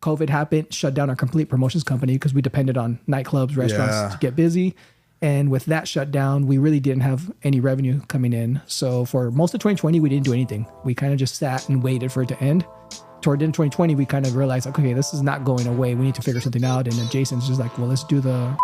COVID happened, shut down our complete promotions company because we depended on nightclubs, restaurants to get busy. And with that shut down, we really didn't have any revenue coming in. So for most of 2020, we didn't do anything. We kind of just sat and waited for it to end. Toward the end of 2020, we kind of realized, like, okay, this is not going away. We need to figure something out. And then Jason's just like, well, let's do the...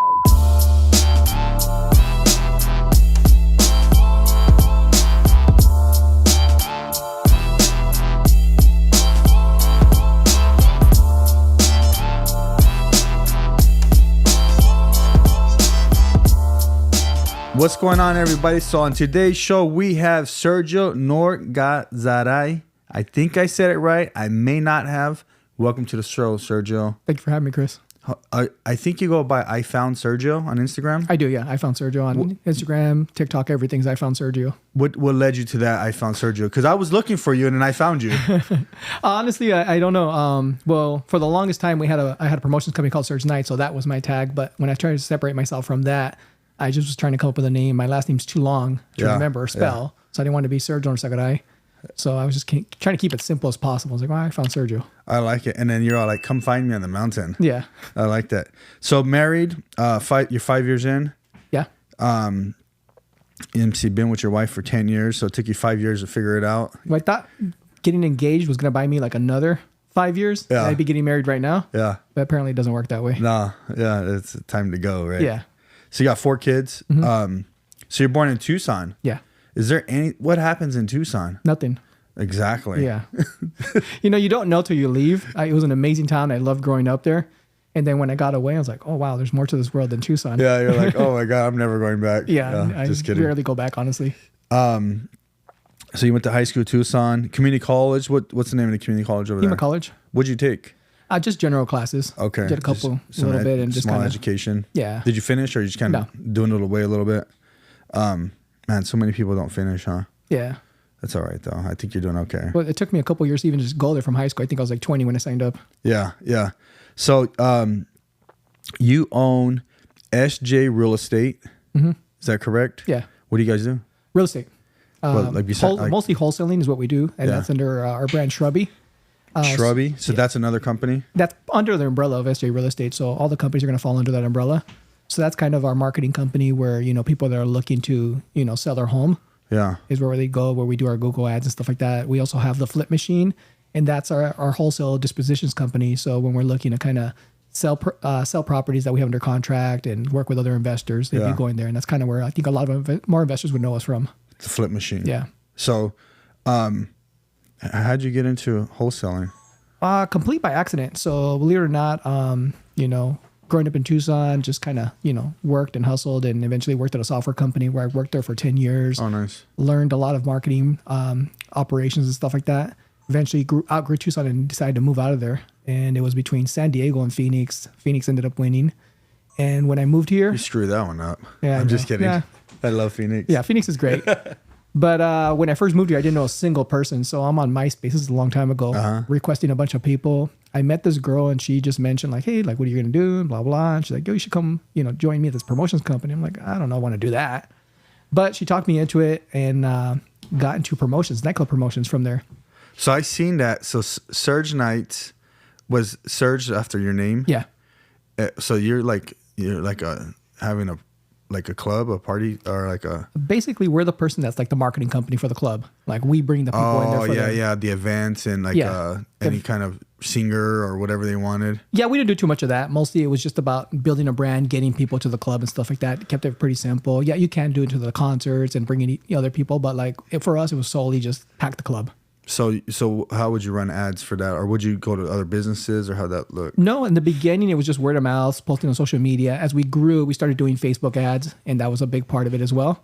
What's going on, everybody? So on today's show, we have Sergio Norzagaray. I think I said it right. I may not have. Welcome to the show, Sergio. Thank you for having me, Chris. I think you go by I Found Sergio on Instagram. I do, yeah. I found Sergio on Instagram, TikTok, everything's I found Sergio. What led you to that I Found Sergio? Because I was looking for you and then I found you. Honestly, I don't know. Well, for the longest time, I had a promotions company called Surge Night, so that was my tag. But when I tried to separate myself from that, I just was trying to come up with a name. My last name's too long to remember or spell. So I didn't want to be Sergio Norzagaray. So I was just trying to keep it simple as possible. I was like, I found Sergio. I like it. And then you're all like, come find me on the mountain. Yeah. I like that. So married, you're 5 years in. Yeah. You've been with your wife for 10 years. So it took you 5 years to figure it out. Well, I thought getting engaged was going to buy me like another 5 years. Yeah. I'd be getting married right now. Yeah. But apparently it doesn't work that way. No. Yeah. It's time to go, right? Yeah. So you got 4 kids. Mm-hmm. So you're born in Tucson. Yeah. Is there what happens in Tucson? Nothing. Exactly. Yeah. You don't know till you leave. It was an amazing town. I loved growing up there. And then when I got away, I was like, oh, wow, there's more to this world than Tucson. Yeah. You're like, oh my God, I'm never going back. Yeah. I just kidding. rarely go back, honestly. So you went to high school, Tucson, community college. What's the name of the community college over there? Pima College. What'd you take? Just general classes. Okay. Did a couple, a little bit, and just small kind of education. Yeah. Did you finish, or you just kind of doing it away a little bit? Man, so many people don't finish, huh? Yeah. That's all right though. I think you're doing okay. Well, it took me a couple years to even just go there from high school. I think I was like 20 when I signed up. Yeah, yeah. So you own SJ Real Estate. Mm-hmm. Is that correct? Yeah. What do you guys do? Real estate. Mostly wholesaling is what we do, and that's under our brand Shrubby. Shrubby. So that's another company? That's under the umbrella of SJ Real Estate. So all the companies are going to fall under that umbrella. So that's kind of our marketing company where, people that are looking to, sell their home. Yeah. Is where they go, where we do our Google ads and stuff like that. We also have the Flip Machine, and that's our wholesale dispositions company. So when we're looking to kind of sell properties that we have under contract and work with other investors, they'd be going there. And that's kind of where I think a lot of more investors would know us from. The Flip Machine. Yeah. So how'd you get into wholesaling? Complete by accident. So believe it or not, growing up in Tucson, just kind of, worked and hustled and eventually worked at a software company where I worked there for 10 years. Oh, nice. Learned a lot of marketing operations and stuff like that. Eventually outgrew Tucson and decided to move out of there. And it was between San Diego and Phoenix. Phoenix ended up winning. And when I moved here... You screwed that one up. Yeah, I'm just kidding. Yeah. I love Phoenix. Yeah, Phoenix is great. But when I first moved here, I didn't know a single person. So I'm on MySpace. This is a long time ago, requesting a bunch of people. I met this girl and she just mentioned like, hey, like, what are you going to do? And blah, blah. And she's like, yo, you should come, join me at this promotions company. I'm like, I don't know, I want to do that. But she talked me into it and got into promotions, nightclub promotions from there. So I seen that. So Surge Nights was Surge after your name. Yeah. So you're having a club, a party, or like a... Basically, we're the person that's like the marketing company for the club. Like we bring the people in there for the events and like any kind of singer or whatever they wanted. Yeah, we didn't do too much of that. Mostly it was just about building a brand, getting people to the club and stuff like that. Kept it pretty simple. Yeah, you can do it to the concerts and bring in other people, but like for us, it was solely just pack the club. So how would you run ads for that? Or would you go to other businesses, or how'd that look? No, in the beginning, it was just word of mouth, posting on social media. As we grew, we started doing Facebook ads, and that was a big part of it as well.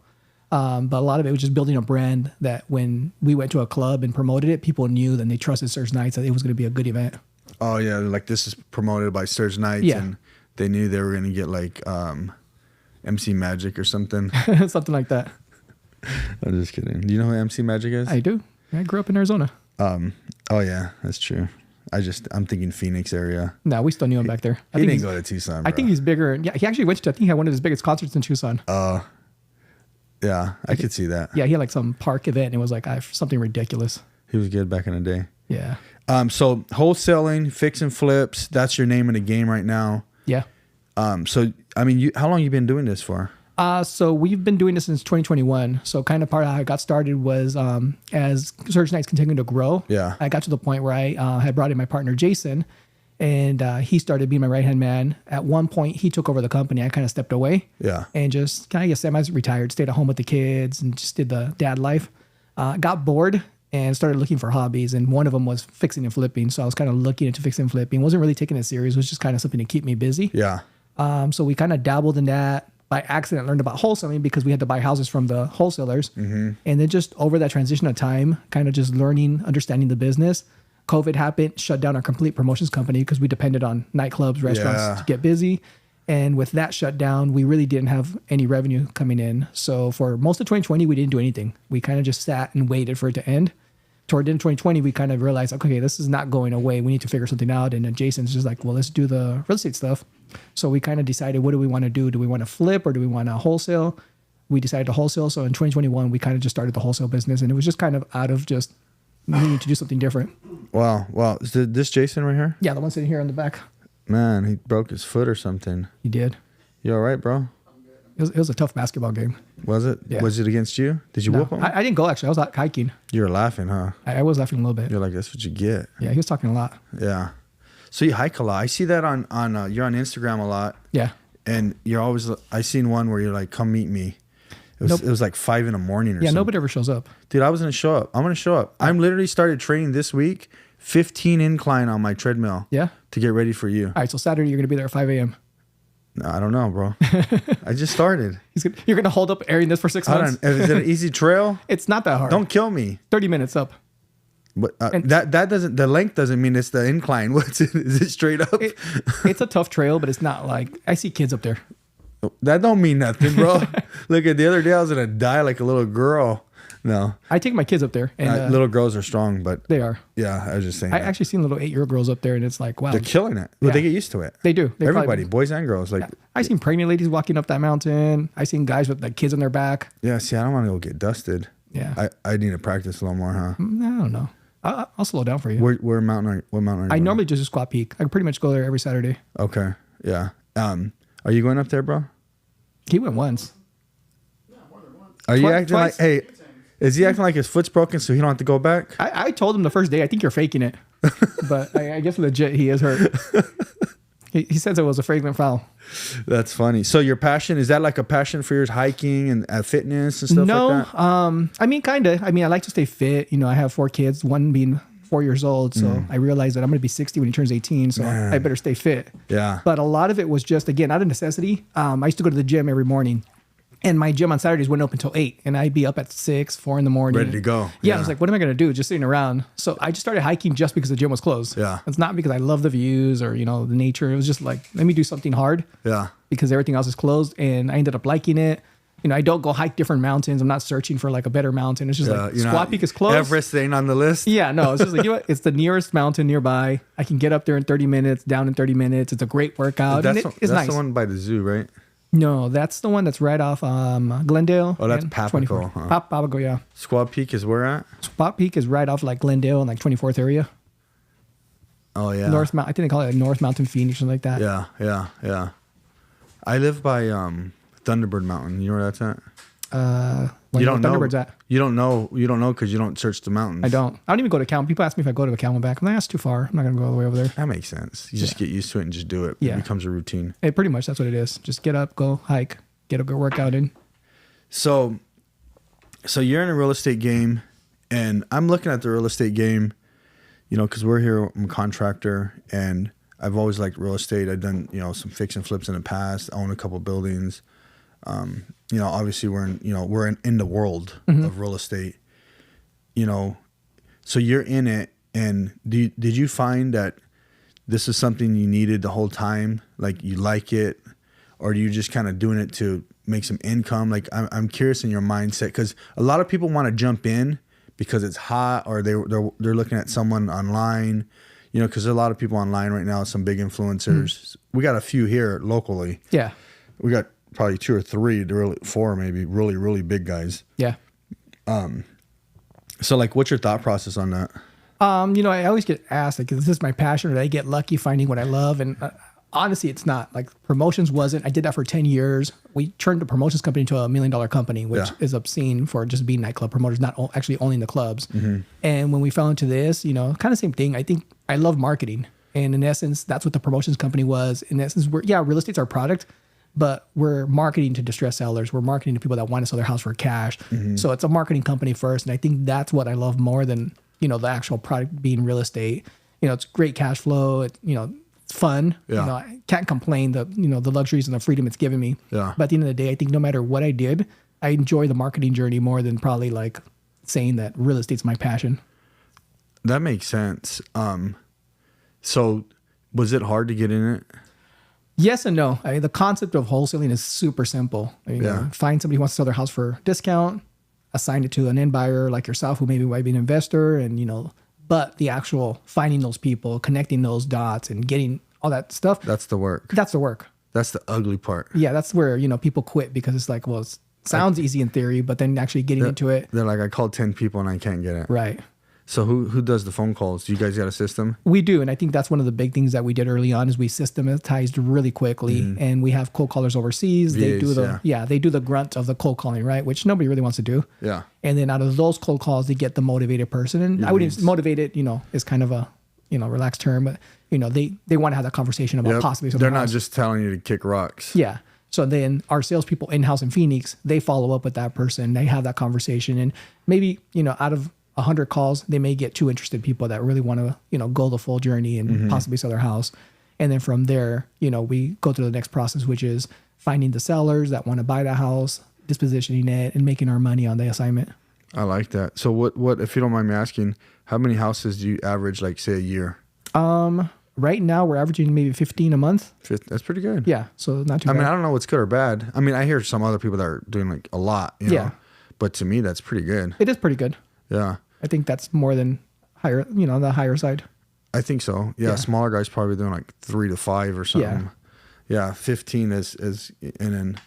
But a lot of it was just building a brand that when we went to a club and promoted it, people knew, then they trusted Surge Nights that it was going to be a good event. Oh, yeah. Like this is promoted by Surge Nights, and they knew they were going to get like MC Magic or something. Something like that. I'm just kidding. Do you know who MC Magic is? I do. I grew up in Arizona. Oh yeah, that's true. I'm thinking Phoenix area. No, we still knew him back there. He didn't go to Tucson, bro. I think he's bigger. Yeah, he actually went to, I think he had one of his biggest concerts in Tucson. Yeah, I could see that. Yeah, he had like some park event and it was like something ridiculous. He was good back in the day. Yeah. So wholesaling, fix and flips, that's your name in the game right now. Yeah. So I mean, how long you been doing this for? So we've been doing this since 2021. So kind of part of how I got started was as Search Nights continued to grow. Yeah. I got to the point where I had brought in my partner, Jason, and he started being my right-hand man. At one point, he took over the company. I kind of stepped away. Yeah. And just kind of, I guess, semi-retired, stayed at home with the kids and just did the dad life. Got bored and started looking for hobbies. And one of them was fixing and flipping. So I was kind of looking into fixing and flipping. Wasn't really taking it serious. It was just kind of something to keep me busy. Yeah. So we kind of dabbled in that. By accident, learned about wholesaling because we had to buy houses from the wholesalers. Mm-hmm. And then just over that transition of time, kind of just learning, understanding the business. COVID happened, shut down our complete promotions company because we depended on nightclubs, restaurants to get busy. And with that shut down, we really didn't have any revenue coming in. So for most of 2020, we didn't do anything. We kind of just sat and waited for it to end. Toward the end of 2020, we kind of realized, okay, this is not going away. We need to figure something out. And then Jason's just like, well, let's do the real estate stuff. So we kind of decided, what do we want to do? Do we want to flip or do we want to wholesale? We decided to wholesale. So in 2021, we kind of just started the wholesale business. And it was just kind of out of just needing to do something different. Wow. Is this Jason right here? Yeah, the one sitting here in the back. Man, he broke his foot or something. He did. You all right, bro? It was a tough basketball game. Was it? Yeah. Was it against you? Did you whoop him? I didn't go, actually. I was out hiking. You were laughing, huh? I was laughing a little bit. You're like, that's what you get. Yeah, he was talking a lot. Yeah. So you hike a lot. I see that on you're on Instagram a lot. Yeah. And you're always, I seen one where you're like, come meet me. It was like 5 a.m. or something. Nobody ever shows up. Dude, I was going to show up. I'm going to show up. I'm literally started training this week, 15 incline on my treadmill. Yeah. To get ready for you. All right. So Saturday, you're going to be there at 5 a.m. No, I don't know, bro. I just started. You're going to hold up airing this for 6 months? Is it an easy trail? It's not that hard. Don't kill me. 30 minutes up. But that doesn't, the length doesn't mean it's the incline. What's it? Is it straight up? It's a tough trail, but it's not like, I see kids up there. That don't mean nothing, bro. Look, at the other day I was gonna die like a little girl. No, I take my kids up there, and little girls are strong, but they are. Yeah, I was just saying. I actually seen little 8-year-old girls up there, and it's like, wow, they're killing it. Well, Yeah. they get used to it. They do. Everybody, boys and girls. Like, I seen pregnant ladies walking up that mountain. I seen guys with like kids on their back. Yeah, see, I don't want to go get dusted. Yeah, I need to practice a little more, huh? I don't know. I'll slow down for you. What mountain are you I going? normally just do Squat Peak. I pretty much go there every Saturday. Okay, yeah. Are you going up there, bro? He went once. Are you acting twice. like, hey, is he acting like his foot's broken so he don't have to go back? I told him the first day, I think you're faking it. But I guess legit, he is hurt. He says it was a fragrant foul. That's funny. So your passion, is that like a passion for yours, hiking and fitness and stuff like that? I mean, kind of. I mean, I like to stay fit. You know, I have 4 kids, one being 4 years old. So I realized that I'm going to be 60 when he turns 18. So I better stay fit. Yeah. But a lot of it was just, again, out of necessity. I used to go to the gym every morning. And my gym on Saturdays wouldn't open until 8. And I'd be up at 6, 4 in the morning. Ready to go. Yeah. I was like, what am I going to do? Just sitting around. So I just started hiking just because the gym was closed. Yeah. It's not because I love the views or, you know, the nature. It was just like, let me do something hard. Yeah. Because everything else is closed. And I ended up liking it. You know, I don't go hike different mountains. I'm not searching for like a better mountain. It's just like Squat Peak is closed. Everest ain't on the list. Yeah, no, it's just like, you know what? It's the nearest mountain nearby. I can get up there in 30 minutes, down in 30 minutes. It's a great workout. That's It's nice. the one by the zoo, right? No, that's the one that's right off Glendale. Oh, that's and Papago, 24th. huh? Papago, yeah. Squad Peak is where at? Squat Peak is right off like Glendale and like 24th area. Oh, yeah. North Mount. I think they call it North Mountain Phoenix or something like that. Yeah. I live by Thunderbird Mountain. You know where that's at? You don't know. Thunderbird's at. You don't know because you don't search the mountains. I don't even go to Camelback. People ask me if I go to Camelback. I'm like, that's too far. I'm not going to go all the way over there. That makes sense. You just get used to it and just do it. Yeah. It becomes a routine. Hey, pretty much that's what it is. Just get up, go hike, get a good workout in. So you're in a real estate game, and I'm looking at the real estate game, you know, because we're here, I'm a contractor, and I've always liked real estate. I've done, you know, some fix and flips in the past, own a couple buildings. You know, obviously we're in the world of real estate, you know, so you're in it. And did you find that this is something you needed the whole time? Like you like it, or are you just kind of doing it to make some income? Like I'm curious in your mindset, because a lot of people want to jump in because it's hot, or they're looking at someone online, you know, because there's a lot of people online right now, some big influencers. We got a few here locally. Yeah. We got probably 2 or 3, really 4 maybe, really, really big guys. Yeah. So like, what's your thought process on that? I always get asked, like, is this my passion or did I get lucky finding what I love? And honestly, it's not. Like, promotions wasn't. I did that for 10 years. We turned the promotions company into $1 million company, which is obscene for just being nightclub promoters, not actually owning the clubs. And when we fell into this, kind of same thing. I think I love marketing. And in essence, that's what the promotions company was. In essence, real estate's our product, but we're marketing to distressed sellers. We're marketing to people that want to sell their house for cash. So it's a marketing company first. And I think that's what I love more than, the actual product being real estate. It's great cash flow. It's fun. I can't complain the luxuries and the freedom it's given me. But at the end of the day, I think no matter what I did, I enjoy the marketing journey more than probably like saying that real estate's my passion. That makes sense. So was it hard to get in it? Yes and no. The concept of wholesaling is super simple. Find somebody who wants to sell their house for discount, assign it to an end buyer like yourself who maybe might be an investor, and but the actual finding those people, connecting those dots and getting all that stuff. That's the work. That's the work. That's the ugly part. Yeah, that's where, people quit because it's like, well, it sounds easy in theory, but then actually getting into it. They're like, I called 10 people and I can't get it. Right. So who does the phone calls? Do you guys got a system? We do. And I think that's one of the big things that we did early on is we systematized really quickly. And we have cold callers overseas. They do they do the grunt of the cold calling, right? Which nobody really wants to do. Yeah. And then out of those cold calls, they get the motivated person. And I wouldn't motivate it, is kind of a, relaxed term, but they want to have that conversation about possibly something. They're not just telling you to kick rocks. Yeah. So then our salespeople in-house in Phoenix, they follow up with that person. They have that conversation. And maybe, out of 100 calls, they may get 2 interested people that really want to, go the full journey and possibly sell their house. And then from there, we go through the next process, which is finding the sellers that want to buy the house, dispositioning it, and making our money on the assignment. I like that. So what, if you don't mind me asking, how many houses do you average, like say a year? Right now we're averaging maybe 15 a month. That's pretty good. Yeah. So not too bad. I mean, I don't know what's good or bad. I mean, I hear some other people that are doing like a lot, but to me, that's pretty good. It is pretty good. Yeah. I think that's more than higher, the higher side. I think so. Yeah. Smaller guys probably doing like 3 to 5 or something. Yeah. 15 is, and then,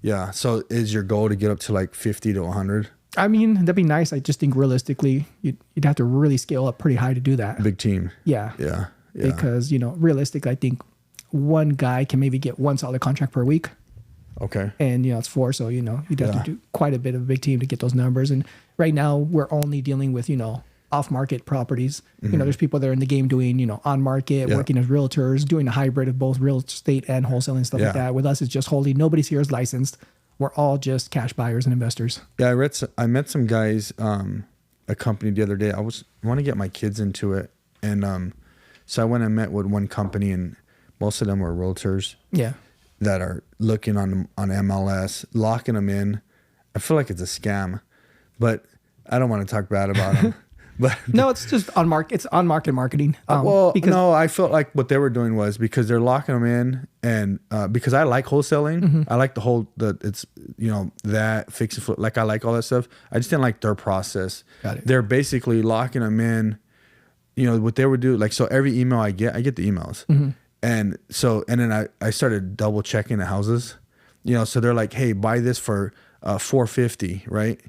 yeah. So is your goal to get up to like 50 to 100? I mean, that'd be nice. I just think realistically, you'd have to really scale up pretty high to do that. Big team. Yeah. Yeah. Because, realistically, I think one guy can maybe get 1 solid contract per week. Okay. And, it's 4. So, you'd have to do quite a bit of a big team to get those numbers. And right now we're only dealing with, off-market properties. There's people that are in the game doing, on-market, working as realtors, doing a hybrid of both real estate and wholesaling and stuff like that. With us, it's just wholly, nobody's here is licensed. We're all just cash buyers and investors. Yeah, I met some guys, a company the other day. I want to get my kids into it. And so I went and met with one company, and most of them were realtors. Yeah. That are looking on MLS, locking them in. I feel like it's a scam, but I don't want to talk bad about them. But no, it's just on market. It's on market marketing. I felt like what they were doing was because they're locking them in, and because I like wholesaling, I like it's that fix and flip. Like I like all that stuff. I just didn't like their process. Got it. They're basically locking them in. What they would do, like, so every email I get the emails. And then I started double checking the houses, so they're like, hey, buy this for $450, right?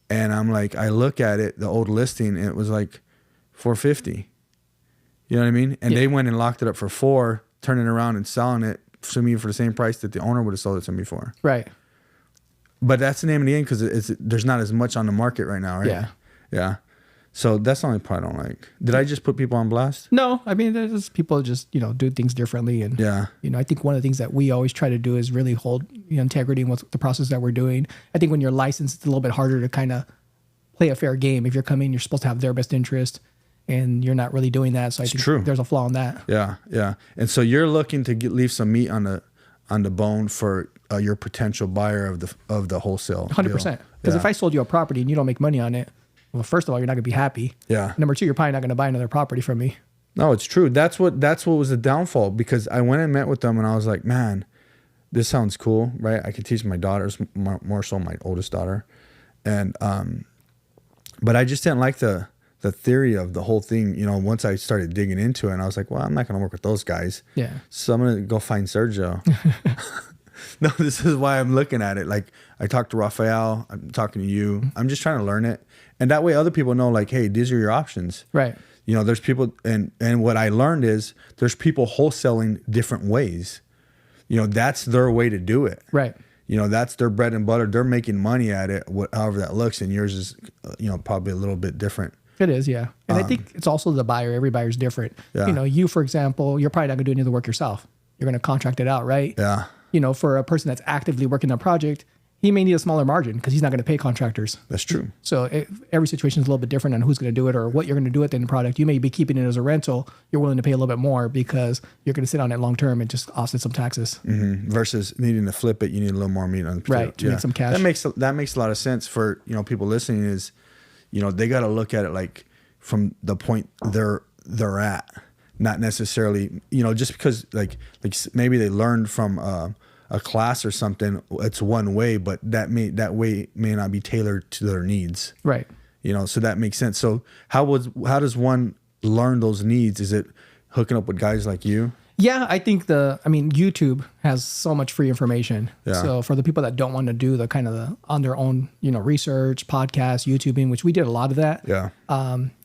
And I'm like, I look at it, the old listing, and it was like $450. You know what I mean? And they went and locked it up for $4, turning around and selling it to me for the same price that the owner would have sold it to me for. Right. But that's the name of the game because there's not as much on the market right now, right? Yeah. Yeah. So that's the only part I don't like. Did I just put people on blast? No, I mean, there's just people just, do things differently. And, I think one of the things that we always try to do is really hold integrity with the process that we're doing. I think when you're licensed, it's a little bit harder to kind of play a fair game. If you're coming, you're supposed to have their best interest, and you're not really doing that. So I think there's a flaw in that. Yeah, yeah. And so you're looking to leave some meat on the bone for your potential buyer of the wholesale. 100%. Because if I sold you a property and you don't make money on it, well, first of all, you're not going to be happy. Yeah. Number 2, you're probably not going to buy another property from me. No, it's true. That's what was the downfall, because I went and met with them and I was like, man, this sounds cool, right? I could teach my daughters, more so my oldest daughter. And, but I just didn't like the theory of the whole thing. Once I started digging into it, and I was like, well, I'm not going to work with those guys. Yeah. So I'm going to go find Sergio. No, this is why I'm looking at it. Like, I talked to Rafael, I'm talking to you. I'm just trying to learn it. And that way other people know, like, hey, these are your options. Right. You know, there's people, and what I learned is there's people wholesaling different ways. You know, that's their way to do it. Right. You know, that's their bread and butter. They're making money at it, however that looks, and yours is, you know, probably a little bit different. It is, yeah. And I think it's also the buyer. Every buyer's different. Yeah. You know, you, for example, you're probably not going to do any of the work yourself. You're going to contract it out, right? Yeah. You know, for a person that's actively working on a project, he may need a smaller margin because he's not going to pay contractors. That's true. So every situation is a little bit different on who's going to do it or what you're going to do with the end product. You may be keeping it as a rental. You're willing to pay a little bit more because you're going to sit on it long term and just offset some taxes. Mm-hmm. Versus needing to flip it, you need a little more meat on the potato. Right, to make some cash. That makes a lot of sense for, you know, people listening. Is, you know, they got to look at it like from the point they're at, not necessarily, you know, just because like maybe they learned from a class or something, it's one way, but that way may not be tailored to their needs. Right. You know, so that makes sense. So how does one learn those needs? Is it hooking up with guys like you? Yeah, I think YouTube has so much free information. Yeah. So for the people that don't want to do the kind of on their own, you know, research, podcast, YouTubing, which we did a lot of that. Yeah.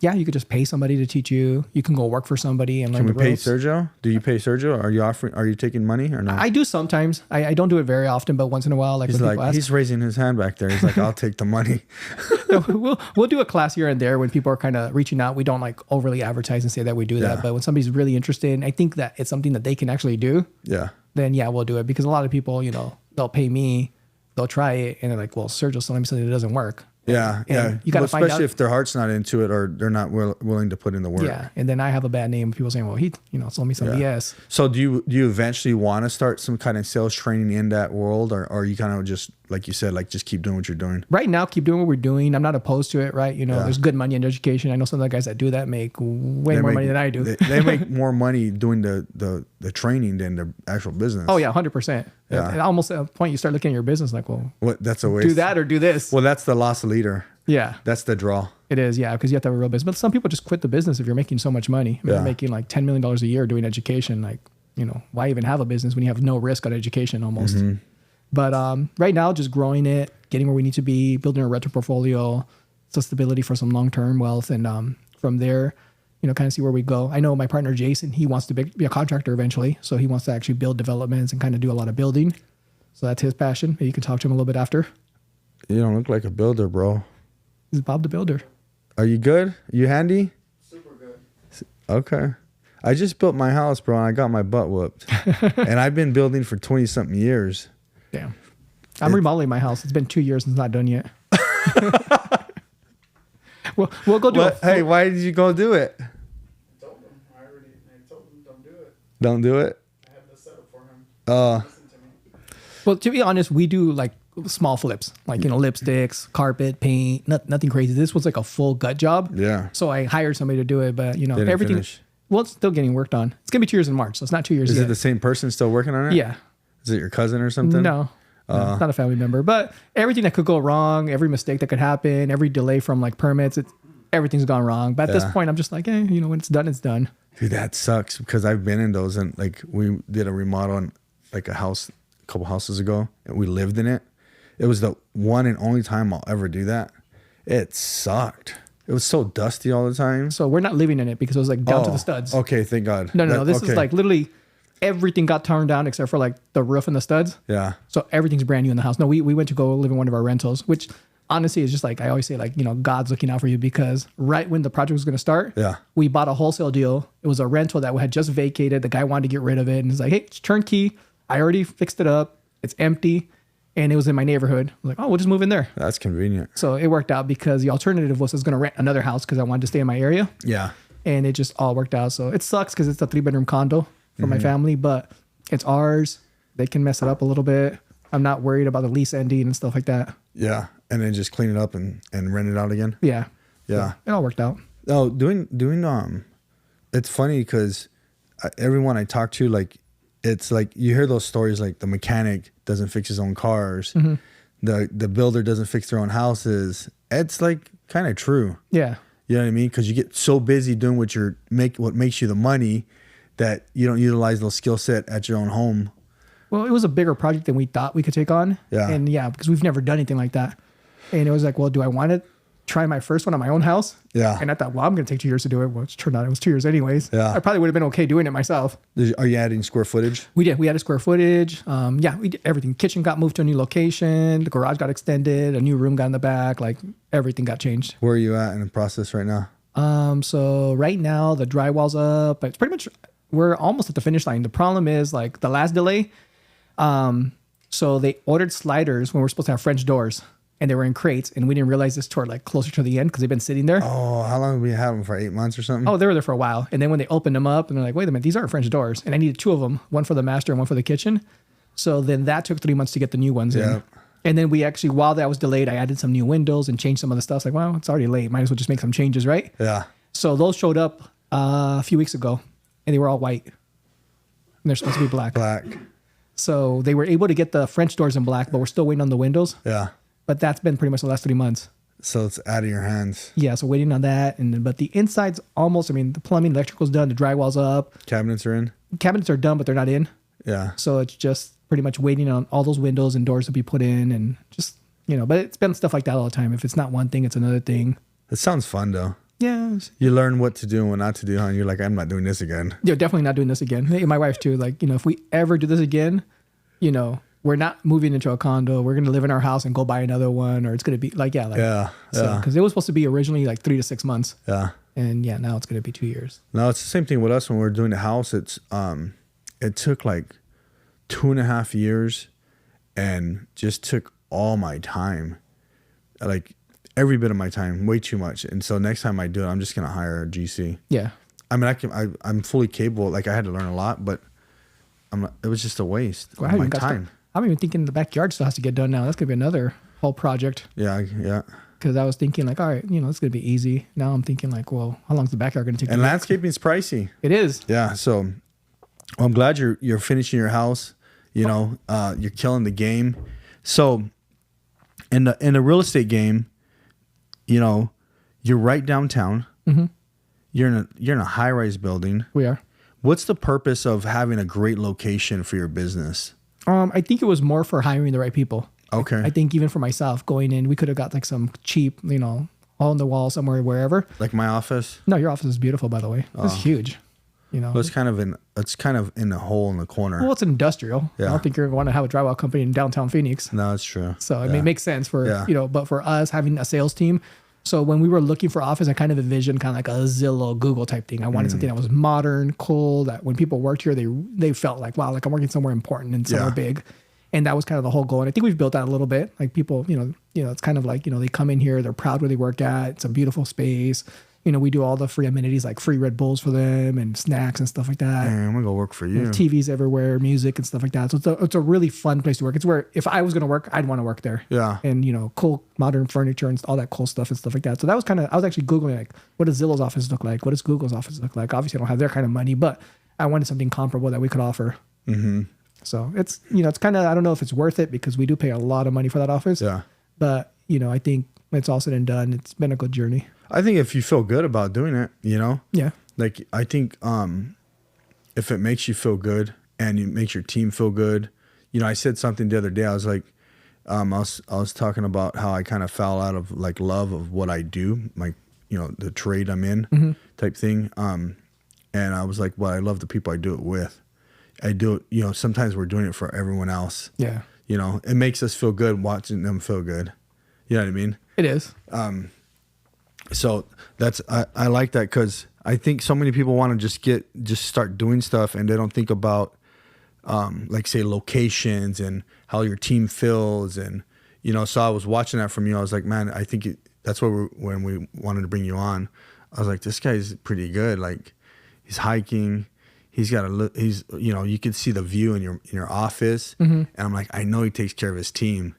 Yeah, you could just pay somebody to teach you. You can go work for somebody and learn the ropes. Can we pay Sergio? Do you pay Sergio? Are you taking money or not? I do sometimes. I don't do it very often, but once in a while, like He's when like, people ask, he's raising his hand back there. He's like, I'll take the money. we'll do a class here and there when people are kind of reaching out. We don't like overly advertise and say that we do that, but when somebody's really interested, and I think that it's something that they can actually do. Yeah. Then yeah, we'll do it, because a lot of people, you know, they'll pay me, they'll try it, and they're like, well, Sergio's telling me something that doesn't work. Yeah, And you got to find out. Especially if their heart's not into it or they're not willing to put in the work. Yeah, and then I have a bad name. People saying, well, he, you know, told me some BS. So do you eventually want to start some kind of sales training in that world, or you kind of just, like you said, like just keep doing what you're doing? Right now, keep doing what we're doing. I'm not opposed to it, right? You know, there's good money in education. I know some of the guys that do that make way more money than I do. They make more money doing the training than the actual business. Oh yeah, 100%. Yeah. And almost at a point you start looking at your business like, well, that's a waste. do that or do this. Well, that's the loss leader. Yeah. That's the draw. It is, yeah, because you have to have a real business. But some people just quit the business if you're making so much money. I mean, you're making like $10 million a year doing education. Like, you know, why even have a business when you have no risk on education almost? Mm-hmm. But right now, just growing it, getting where we need to be, building a rental portfolio, so stability for some long-term wealth. And from there, you know, kind of see where we go. I know my partner, Jason, he wants to be a contractor eventually. So he wants to actually build developments and kind of do a lot of building. So that's his passion. Maybe you can talk to him a little bit after. You don't look like a builder, bro. This is Bob the Builder. Are you good? You handy? Super good. Okay. I just built my house, bro, and I got my butt whooped. And I've been building for 20-something years. Damn. I'm remodeling my house. It's been 2 years and it's not done yet. We'll go do it. Hey, why did you go do it? I told him. I told him don't do it. Don't do it? I have the setup for him. Listen to me. Well, to be honest, we do like small flips, like, you know, lipsticks, carpet, paint, nothing crazy. This was like a full gut job. Yeah. So I hired somebody to do it, but you know, Didn't everything. finish. Well, it's still getting worked on. It's gonna be 2 years in March, so it's not 2 years Is yet. it the same person still working on it? Yeah. Is it your cousin or something? No, it's not a family member. But everything that could go wrong, every mistake that could happen, every delay from like permits, everything's gone wrong. But at this point, I'm just like, you know, when it's done, it's done. Dude, that sucks, because I've been in those, and like we did a remodel on like a house a couple houses ago, and we lived in it. It was the one and only time I'll ever do that. It sucked. It was so dusty all the time. So we're not living in it because it was like down to the studs. Okay, thank God. No. This is like literally everything got torn down except for like the roof and the studs. Yeah. So everything's brand new in the house. No, we went to go live in one of our rentals, which honestly is just like, I always say, like, you know, God's looking out for you, because right when the project was going to start, we bought a wholesale deal. It was a rental that we had just vacated. The guy wanted to get rid of it. And it's like, hey, it's turnkey. I already fixed it up. It's empty. And it was in my neighborhood. I was like, oh, we'll just move in there. That's convenient. So it worked out, because the alternative was I was going to rent another house because I wanted to stay in my area. Yeah. And it just all worked out. So it sucks because it's a 3-bedroom condo for my family, but it's ours. They can mess it up a little bit. I'm not worried about the lease ending and stuff like that. Yeah. And then just clean it up and rent it out again. Yeah. Yeah. So it all worked out. Oh, doing it's funny because everyone I talk to, like, it's like you hear those stories, like the mechanic doesn't fix his own cars, the builder doesn't fix their own houses. It's like kind of true. Yeah. You know what I mean? Because you get so busy doing what makes you the money that you don't utilize those skill set at your own home. Well, it was a bigger project than we thought we could take on. Yeah. And yeah, because we've never done anything like that. And it was like, well, do I want to try my first one on my own house. Yeah. And I thought, well, I'm going to take 2 years to do it. Well, it turned out it was 2 years anyways. Yeah. I probably would have been okay doing it myself. Are you adding square footage? We did. We had a square footage. Yeah, we did everything. Kitchen got moved to a new location. The garage got extended. A new room got in the back. Like everything got changed. Where are you at in the process right now? So right now the drywall's up. It's pretty much, we're almost at the finish line. The problem is like the last delay. So they ordered sliders when we're supposed to have French doors. And they were in crates, and we didn't realize this toward like closer to the end because they've been sitting there. Oh, how long have we had them for? 8 months or something? Oh, they were there for a while. And then when they opened them up, and they're like, wait a minute, these aren't French doors. And I needed 2 of them, one for the master and one for the kitchen. So then that took 3 months to get the new ones in. And then we actually, while that was delayed, I added some new windows and changed some of the stuff. It's like, well, it's already late. Might as well just make some changes, right? Yeah. So those showed up a few weeks ago, and they were all white. And they're supposed to be black. Black. So they were able to get the French doors in black, but we're still waiting on the windows. Yeah. But that's been pretty much the last 3 months. So it's out of your hands. Yeah, so waiting on that. But the inside's almost, I mean, the plumbing, electrical's done, the drywall's up. Cabinets are in? Cabinets are done, but they're not in. Yeah. So it's just pretty much waiting on all those windows and doors to be put in and just, but it's been stuff like that all the time. If it's not one thing, it's another thing. It sounds fun though. Yeah. You learn what to do and what not to do, huh? And you're like, I'm not doing this again. Yeah, definitely not doing this again. Hey, my wife too. Like, if we ever do this again, we're not moving into a condo. We're going to live in our house and go buy another one, or it's going to be like, yeah. Because it was supposed to be originally like 3 to 6 months. Yeah. And yeah, now it's going to be 2 years. No, it's the same thing with us when we were doing the house. It took like 2.5 years and just took all my time, like every bit of my time, way too much. And so next time I do it, I'm just going to hire a GC. Yeah. I mean, I'm fully capable. Like I had to learn a lot, but it was just a waste of my time. I'm even thinking the backyard still has to get done now. That's going to be another whole project. Yeah. Because I was thinking like, all right, it's going to be easy. Now I'm thinking like, well, how long is the backyard going to take? And landscaping is pricey. It is. Yeah. So I'm glad you're finishing your house. You're killing the game. So in the real estate game, you're right downtown. Mm-hmm. You're in a high-rise building. We are. What's the purpose of having a great location for your business? I think it was more for hiring the right people. Okay. I think even for myself going in, we could have got like some cheap, all on the wall somewhere, wherever. Like my office? No, your office is beautiful, by the way. It's huge. Well, it's kind of in a hole in the corner. Well, it's industrial. Yeah. I don't think you're going to have a drywall company in downtown Phoenix. No, it's true. So it makes sense for, Yeah. but for us having a sales team. So when we were looking for office, I kind of envisioned kind of like a Zillow, Google type thing. I wanted something that was modern, cool, that when people worked here, they felt like, wow, like I'm working somewhere important and somewhere big. And that was kind of the whole goal. And I think we've built that a little bit. Like people, it's kind of like, they come in here, they're proud where they work at. It's a beautiful space. We do all the free amenities like free Red Bulls for them and snacks and stuff like that. Man, I'm going to go work for you. TVs everywhere, music and stuff like that. So it's a really fun place to work. It's where if I was going to work, I'd want to work there. Yeah. And, cool modern furniture and all that cool stuff and stuff like that. So that was I was actually Googling like, what does Zillow's office look like? What does Google's office look like? Obviously I don't have their kind of money, but I wanted something comparable that we could offer. Mm-hmm. So it's, it's kind of, I don't know if it's worth it because we do pay a lot of money for that office. Yeah. But, I think it's all said and done. It's been a good journey. I think if you feel good about doing it, Yeah. like I think if it makes you feel good and it makes your team feel good, I said something the other day. I was like, I was talking about how I kind of fell out of like love of what I do, like the trade I'm in type thing. And I was like, well, I love the people I do it with. I do it, sometimes we're doing it for everyone else. Yeah. It makes us feel good watching them feel good. You know what I mean? It is. So I like that because I think so many people want to just start doing stuff and they don't think about like say locations and how your team feels and so I was watching that from you. I was like, man, I think that's what when we wanted to bring you on. I was like, this guy's pretty good. Like he's hiking. He's got you could see the view in your office, and I'm like, I know he takes care of his team.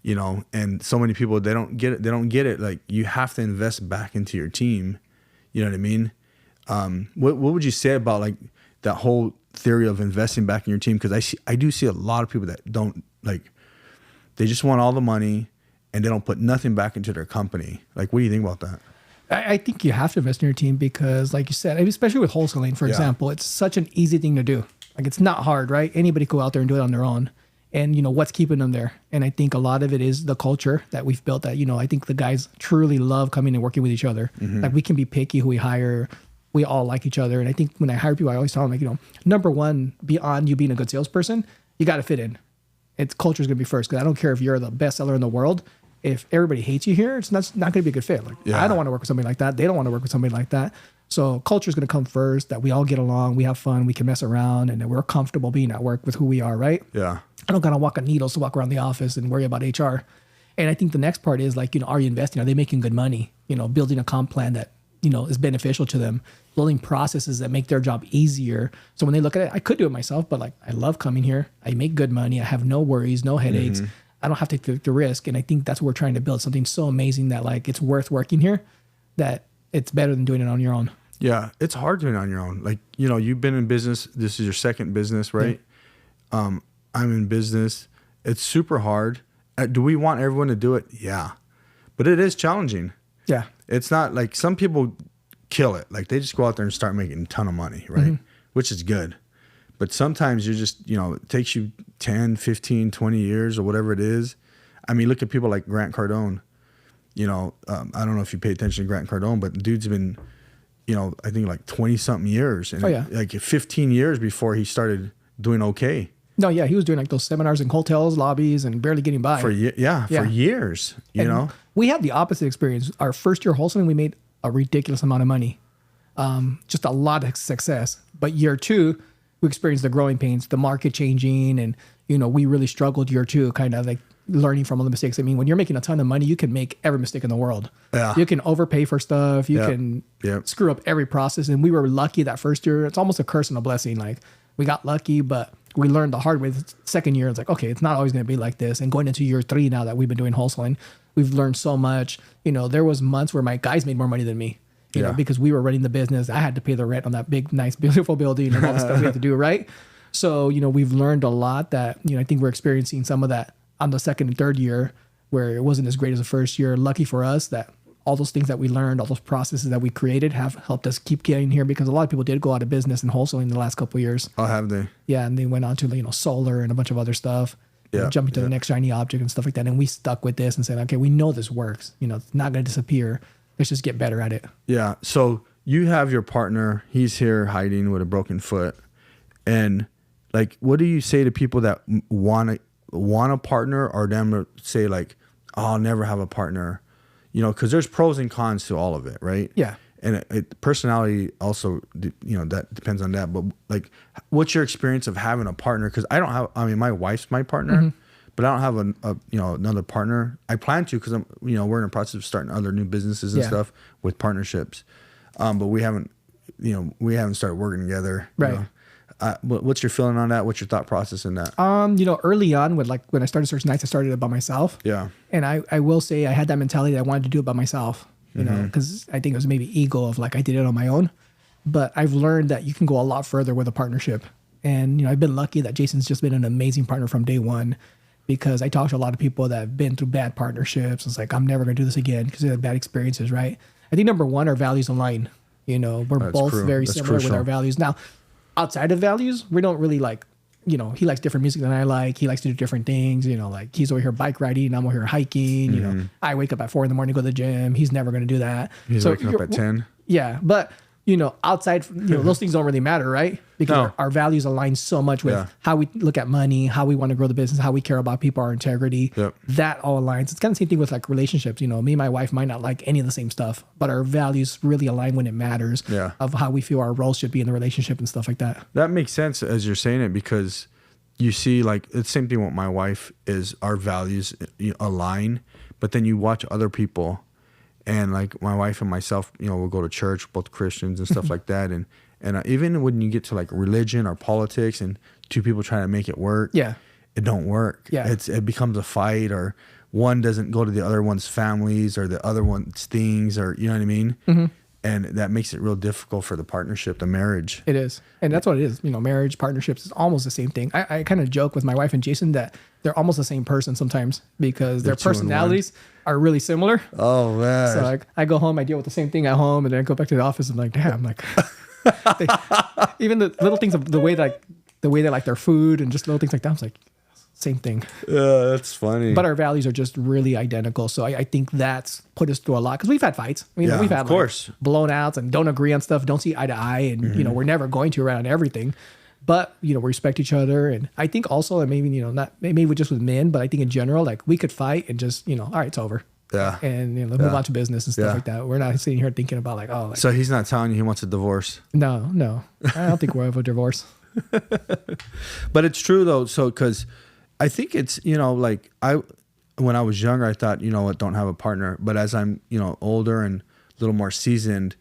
And so many people, they don't get it. Like you have to invest back into your team. You know what I mean? What would you say about like that whole theory of investing back in your team? Cause I do see a lot of people that don't they just want all the money and they don't put nothing back into their company. Like, what do you think about that? I think you have to invest in your team because like you said, especially with wholesaling, for example, it's such an easy thing to do. Like it's not hard, right? Anybody can go out there and do it on their own. and what's keeping them there. And I think a lot of it is the culture that we've built. That I think the guys truly love coming and working with each other. Like we can be picky who we hire. We all like each other. And I think when I hire people, I always tell them, like, number one, beyond you being a good salesperson, you got to fit in. It's culture is going to be first, because I don't care if you're the best seller in the world. If everybody hates you here, it's not going to be a good fit. Like, I don't want to work with somebody like that. They don't want to work with somebody like that. So culture is going to come first, that we all get along, we have fun, we can mess around, and that we're comfortable being at work with who we are, right? Yeah. I don't got to walk on needles to walk around the office and worry about HR. And I think the next part is like, are you investing? Are they making good money? Building a comp plan that, is beneficial to them, building processes that make their job easier. So when they look at it, I could do it myself, but like, I love coming here. I make good money. I have no worries, no headaches. I don't have to take the risk. And I think that's what we're trying to build, something so amazing that like, it's worth working here, that it's better than doing it on your own. Yeah. It's hard doing it on your own. Like, you've been in business. This is your second business, right? Yeah. I'm in business. It's super hard. Do we want everyone to do it? Yeah. But it is challenging. Yeah. It's not like some people kill it. Like they just go out there and start making a ton of money, right? Which is good. But sometimes you're just, it takes you 10, 15, 20 years or whatever it is. I mean, look at people like Grant Cardone. I don't know if you pay attention to Grant Cardone, but the dude's been, I think like 20 something years. And like 15 years before he started doing okay. No, yeah, he was doing like those seminars in hotels, lobbies, and barely getting by. For years, We had the opposite experience. Our first year wholesaling, we made a ridiculous amount of money. Just a lot of success. But year two, we experienced the growing pains, the market changing, and, we really struggled year two, kind of like learning from all the mistakes. I mean, when you're making a ton of money, you can make every mistake in the world. Yeah. You can overpay for stuff. You can screw up every process. And we were lucky that first year. It's almost a curse and a blessing. Like, we got lucky, but we learned the hard way. The second year, it's like, okay, it's not always going to be like this. And going into year three now that we've been doing wholesaling, we've learned so much. There was months where my guys made more money than me, you know, because we were running the business. I had to pay the rent on that big, nice, beautiful building and all the stuff we had to do, right? So, we've learned a lot that, I think we're experiencing some of that on the second and third year, where it wasn't as great as the first year. Lucky for us that all those things that we learned, all those processes that we created have helped us keep getting here, because a lot of people did go out of business in wholesaling in the last couple of years. Oh, have they? Yeah, and they went on to solar and a bunch of other stuff. Jumping to the next shiny object and stuff like that. And we stuck with this and said, okay, we know this works. It's not going to disappear. Let's just get better at it. Yeah. So you have your partner. He's here hiding with a broken foot. And like, what do you say to people that want a partner, or them say like, oh, I'll never have a partner? Because there's pros and cons to all of it, right? Yeah. And personality also, that depends on that. But like, what's your experience of having a partner? Because my wife's my partner, but I don't have another partner. I plan to, because we're in the process of starting other new businesses and stuff with partnerships. But we haven't started working together. Right. What's your feeling on that? What's your thought process in that? Early on, when I started Search Nights, I started it by myself. Yeah. And I will say I had that mentality that I wanted to do it by myself, because I think it was maybe ego of like, I did it on my own. But I've learned that you can go a lot further with a partnership. And, I've been lucky that Jason's just been an amazing partner from day one, because I talk to a lot of people that have been through bad partnerships. It's like, I'm never going to do this again because they had bad experiences, right? I think number one, our values align. We're both very similar with our values. Now, outside of values, we don't really like, he likes different music than I like. He likes to do different things. Like he's over here bike riding. I'm over here hiking. I wake up at 4 a.m, go to the gym. He's never going to do that. He's waking up at 10. Yeah. But, outside, those things don't really matter, right? Because our values align so much with how we look at money, how we want to grow the business, how we care about people, our integrity. Yep. That all aligns. It's kind of the same thing with like relationships. Me and my wife might not like any of the same stuff, but our values really align when it matters of how we feel our roles should be in the relationship and stuff like that. That makes sense as you're saying it, because you see, like, it's the same thing with my wife is our values align, but then you watch other people. And like my wife and myself, we'll go to church, both Christians and stuff like that. And even when you get to like religion or politics and two people trying to make it work, it don't work. Yeah. It becomes a fight, or one doesn't go to the other one's families, or the other one's things, or you know what I mean? Mm-hmm. And that makes it real difficult for the partnership, the marriage. It is. And that's what it is. Marriage, partnerships is almost the same thing. I kind of joke with my wife and Jason that they're almost the same person sometimes, because their personalities are really similar. Oh, man. So like, I go home, I deal with the same thing at home, and then I go back to the office and I'm like, damn, like, even the little things of the way they like their food and just little things like that. I was like, same thing. That's funny. But our values are just really identical. So I think that's put us through a lot because we've had fights. We've had of course. blown outs and don't agree on stuff, don't see eye to eye. And, we're never going to around everything. But, we respect each other. And I think also, and maybe, not maybe just with men, but I think in general, like we could fight and just, all right, it's over. Yeah. And, let's move on to business and stuff like that. We're not sitting here thinking about like, oh. Like, so he's not telling you he wants a divorce? No. I don't think we'll have a divorce. But it's true though. So, because I think it's, like when I was younger, I thought, don't have a partner. But as I'm, older and a little more seasoned,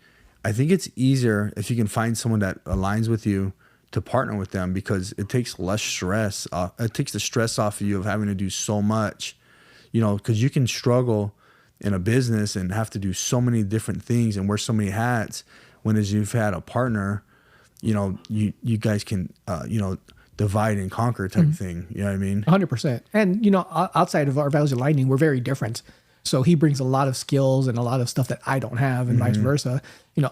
I think it's easier if you can find someone that aligns with you to partner with them, because it takes less stress. It takes the stress off of you of having to do so much, because you can struggle in a business and have to do so many different things and wear so many hats. When as you've had a partner, you guys can, divide and conquer type thing. You know what I mean? 100%. And, outside of our values aligning, we're very different. So he brings a lot of skills and a lot of stuff that I don't have, and vice versa.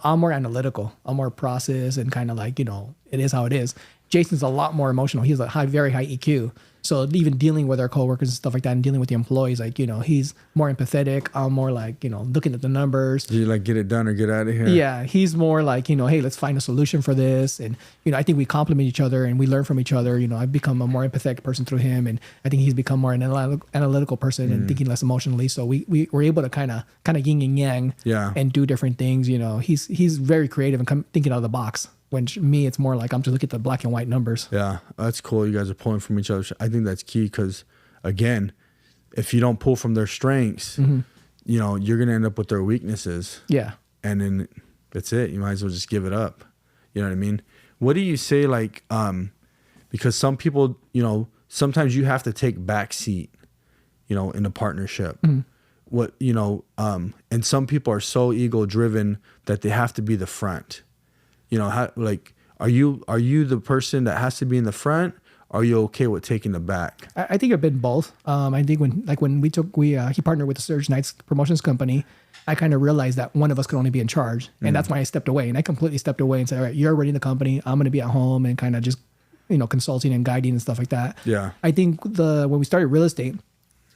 I'm more analytical. I'm more process and kind of like, it is how it is. Jason's a lot more emotional. He's a very high EQ. So even dealing with our coworkers and stuff like that and dealing with the employees, like, he's more empathetic. I'm more like, looking at the numbers. Do you like get it done or get out of here? Yeah. He's more like, hey, let's find a solution for this. And, I think we complement each other and we learn from each other. I've become a more empathetic person through him. And I think he's become more an analytical person and thinking less emotionally. So we were able to kind of yin and yang and do different things. He's very creative and thinking out of the box. When me, it's more like I'm just looking at the black and white numbers. Yeah, that's cool. You guys are pulling from each other. I think that's key because, again, if you don't pull from their strengths, you're going to end up with their weaknesses. Yeah. And then that's it. You might as well just give it up. You know what I mean? What do you say, like, because some people, sometimes you have to take back seat, in a partnership. What, and some people are so ego driven that they have to be the front. How, like, are you the person that has to be in the front? Or are you okay with taking the back? I think I've been both. I think when he partnered with the Surge Knights promotions company, I kind of realized that one of us could only be in charge. And that's why I stepped away. And I completely stepped away and said, all right, you're running the company. I'm going to be at home and kind of just, consulting and guiding and stuff like that. Yeah. I think when we started real estate,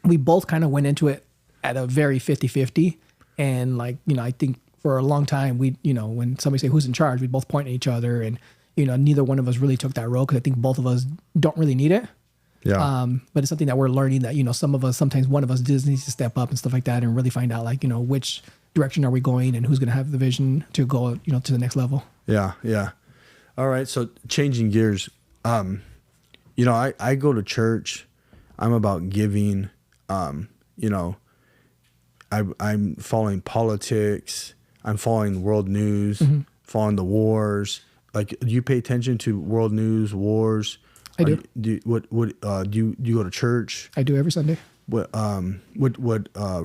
we both kind of went into it at a very 50-50. And I think for a long time, when somebody say who's in charge, we both point at each other, and neither one of us really took that role because I think both of us don't really need it. Yeah. But it's something that we're learning that sometimes one of us just needs to step up and stuff like that, and really find out which direction are we going and who's going to have the vision to go to the next level. Yeah, yeah. All right. So changing gears, I go to church. I'm about giving. I'm following politics. I'm following world news, following the wars. Like, do you pay attention to world news, wars? I do. Do you go to church? I do every Sunday. What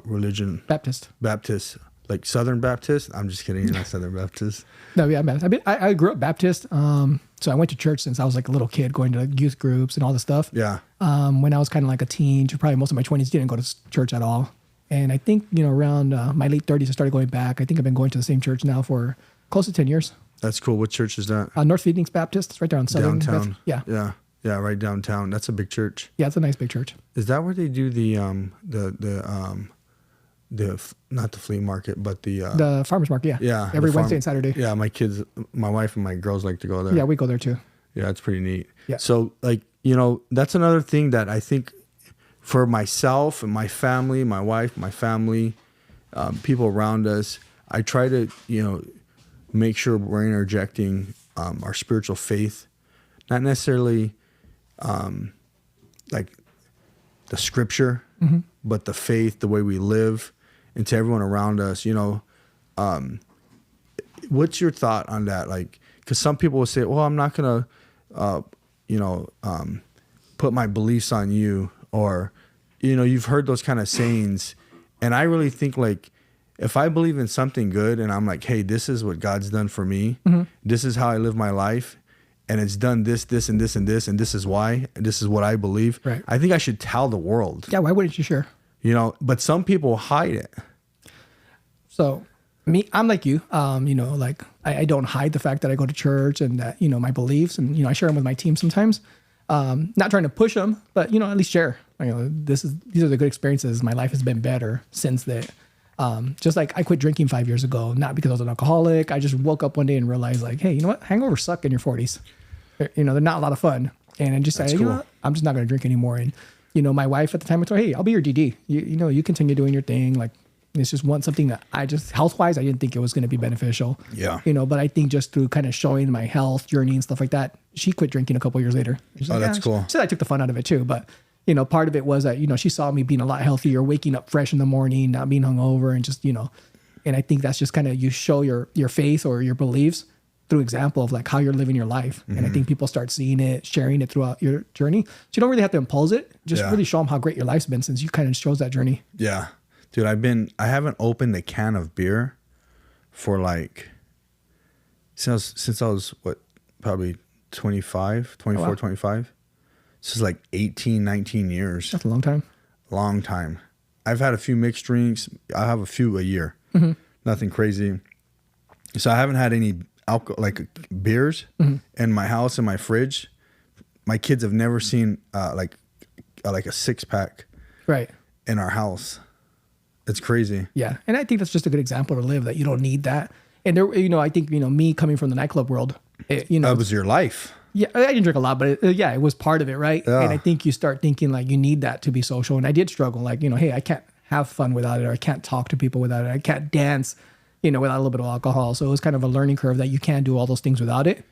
religion? Baptist. Baptist, like Southern Baptist? I'm just kidding. You're not Southern Baptist. No, yeah, I'm Baptist. I grew up Baptist. So I went to church since I was like a little kid, going to youth groups and all this stuff. Yeah. When I was kind of like a teen, to probably most of my 20s, didn't go to church at all. And I think, around my late 30s, I started going back. I think I've been going to the same church now for close to 10 years. That's cool. What church is that? North Phoenix Baptist. It's right there on Southern. Downtown. Yeah. Yeah. Yeah. Right downtown. That's a big church. Yeah. It's a nice big church. Is that where they do the not the flea market, but the farmer's market? Yeah. Yeah. Every Wednesday and Saturday. Yeah. My kids, my wife and my girls like to go there. Yeah. We go there too. Yeah. It's pretty neat. Yeah. So that's another thing that I think, for myself and my family, my wife, my family, people around us, I try to, make sure we're interjecting our spiritual faith, not necessarily like the scripture, but the faith, the way we live, and to everyone around us. What's your thought on that? Like, because some people will say, well, I'm not going to, put my beliefs on you, or, you've heard those kind of sayings. And I really think, like, if I believe in something good and I'm like, hey, this is what God's done for me, this is how I live my life, and it's done this, this, and this, and this, and this is why, and this is what I believe. Right. I think I should tell the world. Yeah, why wouldn't you share? But some people hide it. So me, I'm like you, like I don't hide the fact that I go to church and that, my beliefs, and, I share them with my team sometimes. Not trying to push them, but at least share. These are the good experiences. My life has been better since that. Just like I quit drinking 5 years ago, not because I was an alcoholic. I just woke up one day and realized like, hey, you know what? Hangovers suck in your 40s. They're not a lot of fun. And I just said, you know what? I'm just not going to drink anymore. And, my wife at the time, I told her, hey, I'll be your DD. You continue doing your thing. Like, it's just something that I just, health-wise, I didn't think it was going to be beneficial. Yeah. But I think just through kind of showing my health journey and stuff like that, she quit drinking a couple years later. That's cool. She said I took the fun out of it too. But, part of it was that, she saw me being a lot healthier, waking up fresh in the morning, not being hungover, and just, and I think that's just kind of, you show your faith or your beliefs through example of like how you're living your life. Mm-hmm. And I think people start seeing it, sharing it throughout your journey. So you don't really have to impose it. Just really show them how great your life's been since you kind of shows that journey. Yeah. Dude, I haven't opened a can of beer for like, since I was probably 24, 25. This is like 18, 19 years. That's a long time. Long time. I've had a few mixed drinks. I have a few a year. Mm-hmm. Nothing crazy. So I haven't had any alcohol, like beers in my house, in my fridge. My kids have never seen like a 6-pack right in our house. It's crazy. Yeah. And I think that's just a good example to live, that you don't need that. And there, I think, me coming from the nightclub world, that was your life. Yeah. I didn't drink a lot, but it was part of it. Right. Yeah. And I think you start thinking like you need that to be social. And I did struggle like, hey, I can't have fun without it, or I can't talk to people without it. I can't dance, without a little bit of alcohol. So it was kind of a learning curve that you can't do all those things without it.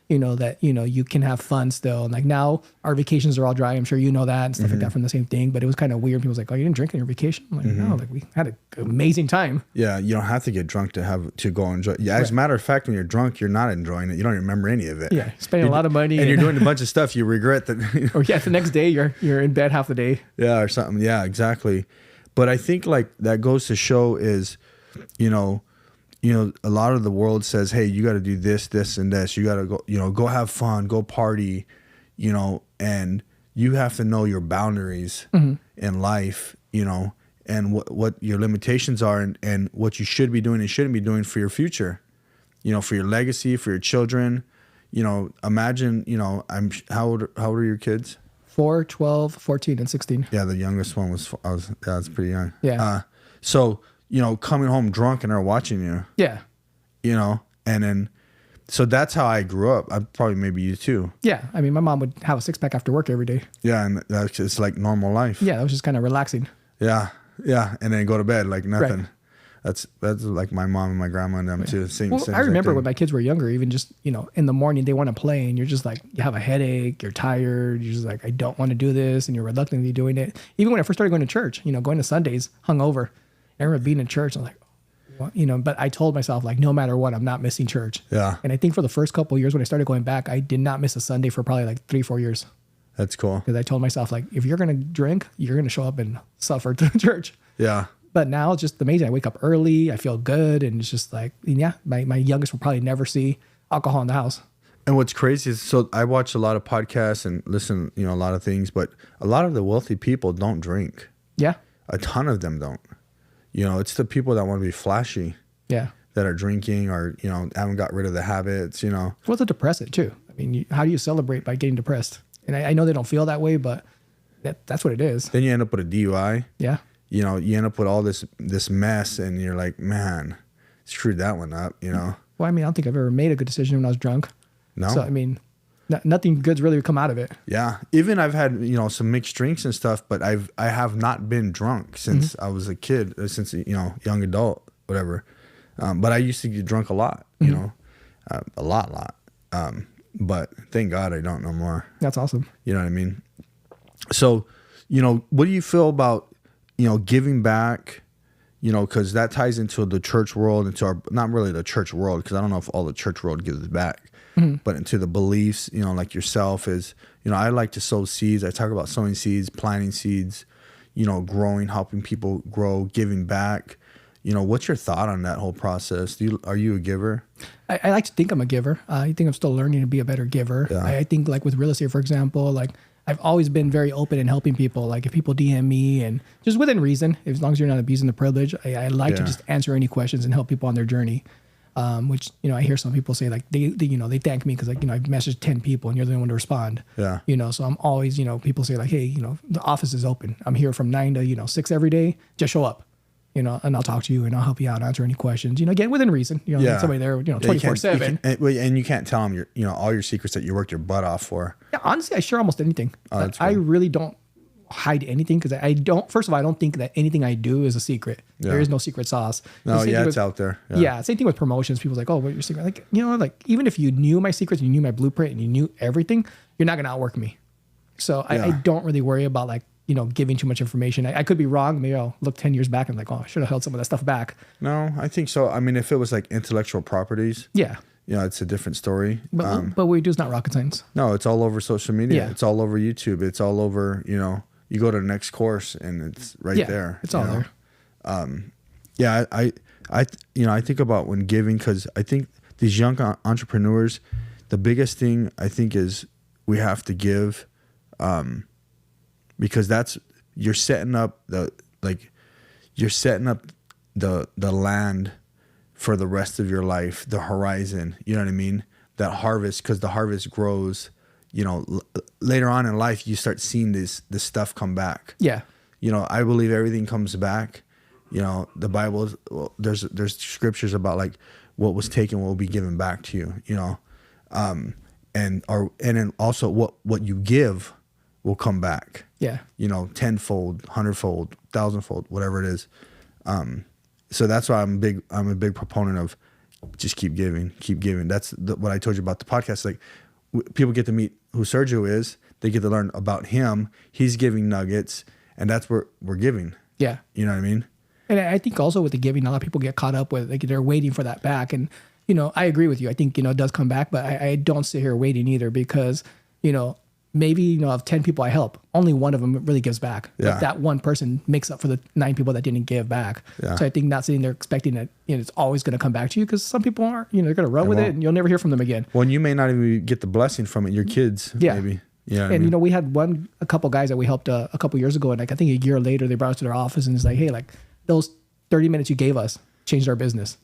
That, you can have fun still. And like now our vacations are all dry. I'm sure you know that and stuff like that from the same thing. But it was kind of weird. People was like, oh, you didn't drink on your vacation? I'm like, no, like we had an amazing time. Yeah, you don't have to get drunk to go enjoy. Yeah, as a matter of fact, when you're drunk, you're not enjoying it. You don't remember any of it. Yeah, spending a lot of money. And you're doing a bunch of stuff you regret that. Or the next day you're in bed half the day. Yeah, or something. Yeah, exactly. But I think like that goes to show is, a lot of the world says, hey, you got to do this, this, and this. You got to go, go have fun, go party, and you have to know your boundaries in life, and what your limitations are and what you should be doing and shouldn't be doing for your future, for your legacy, for your children. Imagine, how old are your kids? 4, 12, 14, and 16. Yeah, the youngest one that's pretty young. Yeah. So, coming home drunk and they're watching you. Yeah. And then, so that's how I grew up. Probably maybe you too. Yeah. I mean, my mom would have a 6-pack after work every day. Yeah. And that's just like normal life. Yeah. That was just kind of relaxing. Yeah. Yeah. And then go to bed like nothing. Right. That's like my mom and my grandma and them too. Same I remember when my kids were younger, even just, in the morning they want to play and you're just like, you have a headache, you're tired, you're just like, I don't want to do this. And you're reluctantly doing it. Even when I first started going to church, going to Sundays, hungover. I remember being in church. I was like, well, but I told myself like, no matter what, I'm not missing church. Yeah. And I think for the first couple of years when I started going back, I did not miss a Sunday for probably like 3-4 years. That's cool. Because I told myself like, if you're going to drink, you're going to show up and suffer through church. Yeah. But now it's just amazing. I wake up early. I feel good. And it's just like, my youngest will probably never see alcohol in the house. And what's crazy is, so I watch a lot of podcasts and listen, a lot of things, but a lot of the wealthy people don't drink. Yeah. A ton of them don't. It's the people that want to be flashy. Yeah. That are drinking or, haven't got rid of the habits, Well, it's a depressant too. I mean, how do you celebrate by getting depressed? And I know they don't feel that way, but that's what it is. Then you end up with a DUI. Yeah. You end up with all this mess and you're like, man, screwed that one up, Well, I mean, I don't think I've ever made a good decision when I was drunk. No. So, I mean, nothing good's really come out of it. Yeah. Even I've had, some mixed drinks and stuff, but I have not been drunk since I was a kid, since, young adult, whatever. But I used to get drunk a lot, a lot. But thank God I don't no more. That's awesome. You know what I mean? So, what do you feel about, giving back, because that ties into the church world, into our, not really the church world, because I don't know if all the church world gives back, but into the beliefs, like yourself is, I like to sow seeds. I talk about sowing seeds, planting seeds, growing, helping people grow, giving back. What's your thought on that whole process? Are you a giver? I like to think I'm a giver. I think I'm still learning to be a better giver. Yeah. I think like with real estate, for example, like I've always been very open in helping people. Like if people DM me and just within reason, as long as you're not abusing the privilege, I like to just answer any questions and help people on their journey. Which, I hear some people say like they they thank me because like, I've messaged 10 people and you're the only one to respond. Yeah. So I'm always, people say like, hey, the office is open. I'm here from 9 to, 6 every day. Just show up, and I'll talk to you and I'll help you out, answer any questions, again, within reason, somebody there, 24/7. And you can't tell them all your secrets that you worked your butt off for. Yeah, honestly, I share almost anything. That's I good. really don't hide anything because first of all, I don't think that anything I do is a secret. Yeah. There is no secret sauce. No, The same thing it's out there. Yeah, same thing with promotions. People's like, oh, what's your secret? Like, like even if you knew my secrets, you knew my blueprint, and you knew everything, you're not gonna outwork me. So I don't really worry about like, giving too much information. I could be wrong. Maybe I'll look 10 years back and like, oh, I should have held some of that stuff back. No, I think so. I mean, if it was like intellectual properties, Yeah. It's a different story. But what we do is not rocket science. No, it's all over social media. Yeah. It's all over YouTube. It's all over, you go to the next course and it's right there. It's all there. Yeah, I think about when giving, because I think these young entrepreneurs, the biggest thing I think is we have to give, because you're setting up the land for the rest of your life, the horizon. You know what I mean? That harvest, because the harvest grows. Later on in life, you start seeing this stuff come back. Yeah. I believe everything comes back. The Bible, there's scriptures about like what was taken will be given back to you. And then also what you give will come back. Yeah. Tenfold, hundredfold, thousandfold, whatever it is. So that's why I'm a big proponent of just keep giving. That's what I told you about the podcast. Like people get to meet who Sergio is. They get to learn about him. He's giving nuggets, and that's where we're giving. Yeah. You know what I mean? And I think also with the giving, a lot of people get caught up with like they're waiting for that back. And, I agree with you. I think, it does come back, but I don't sit here waiting either because, maybe, of 10 people I help, only one of them really gives back. Yeah. But that one person makes up for the 9 people that didn't give back. Yeah. So I think not sitting there expecting that, it's always going to come back to you because some people aren't, they're going to run with it and you'll never hear from them again. Well, and you may not even get the blessing from it. Your kids, Yeah. maybe. Yeah. And, we had a couple guys that we helped a couple years ago. And like, I think a year later, they brought us to their office and it's like, hey, like those 30 minutes you gave us changed our business.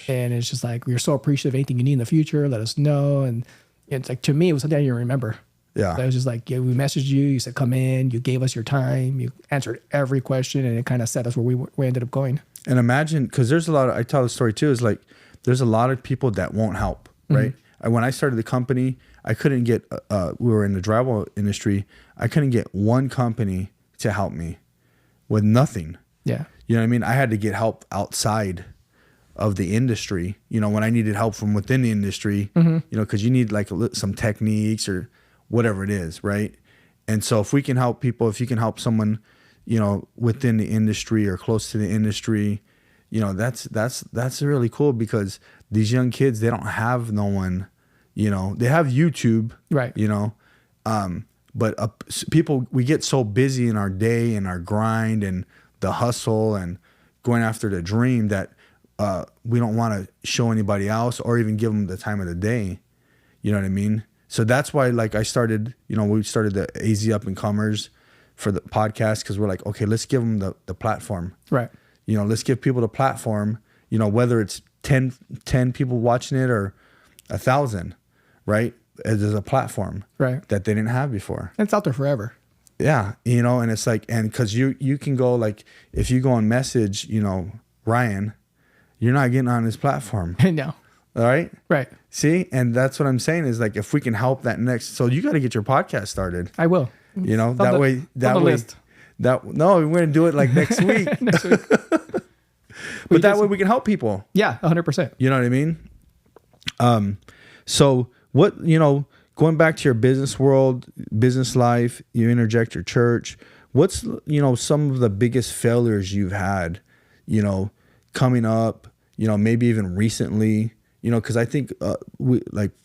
And it's just like, we're so appreciative of anything you need in the future. Let us know. And it's like, to me, it was something I didn't remember. Yeah. So it was just like, we messaged you. You said, come in. You gave us your time. You answered every question. And it kind of set us where we ended up going. And imagine, because there's a lot of, I tell the story too, is like, there's a lot of people that won't help, right? Mm-hmm. When I started the company, I couldn't get, we were in the drywall industry. I couldn't get one company to help me with nothing. Yeah. You know what I mean? I had to get help outside of the industry, when I needed help from within the industry, because you need like some techniques or whatever it is, right? And so if we can help people, if you can help someone, within the industry or close to the industry, that's really cool because these young kids, they don't have no one, they have YouTube, Right. But people, we get so busy in our day and our grind and the hustle and going after the dream that we don't want to show anybody else or even give them the time of the day. You know what I mean? So that's why, like, I started, we started the AZ Up and Comers for the podcast because we're like, okay, let's give them the platform. Right. Let's give people the platform, whether it's 10 people watching it or 1,000, right? There's a platform Right. that they didn't have before. It's out there forever. Yeah. And it's like, and because you can go, like, if you go and message, Ryan, you're not getting on his platform. No. All right. Right. See? And that's what I'm saying is like, if we can help that next, so you got to get your podcast started. I will. That way, list. No, we're going to do it like next week. Next week. But that way we can help people. Yeah, 100%. You know what I mean? So what, going back to your business world, business life, you interject your church. What's, some of the biggest failures you've had, coming up, maybe even recently, because I think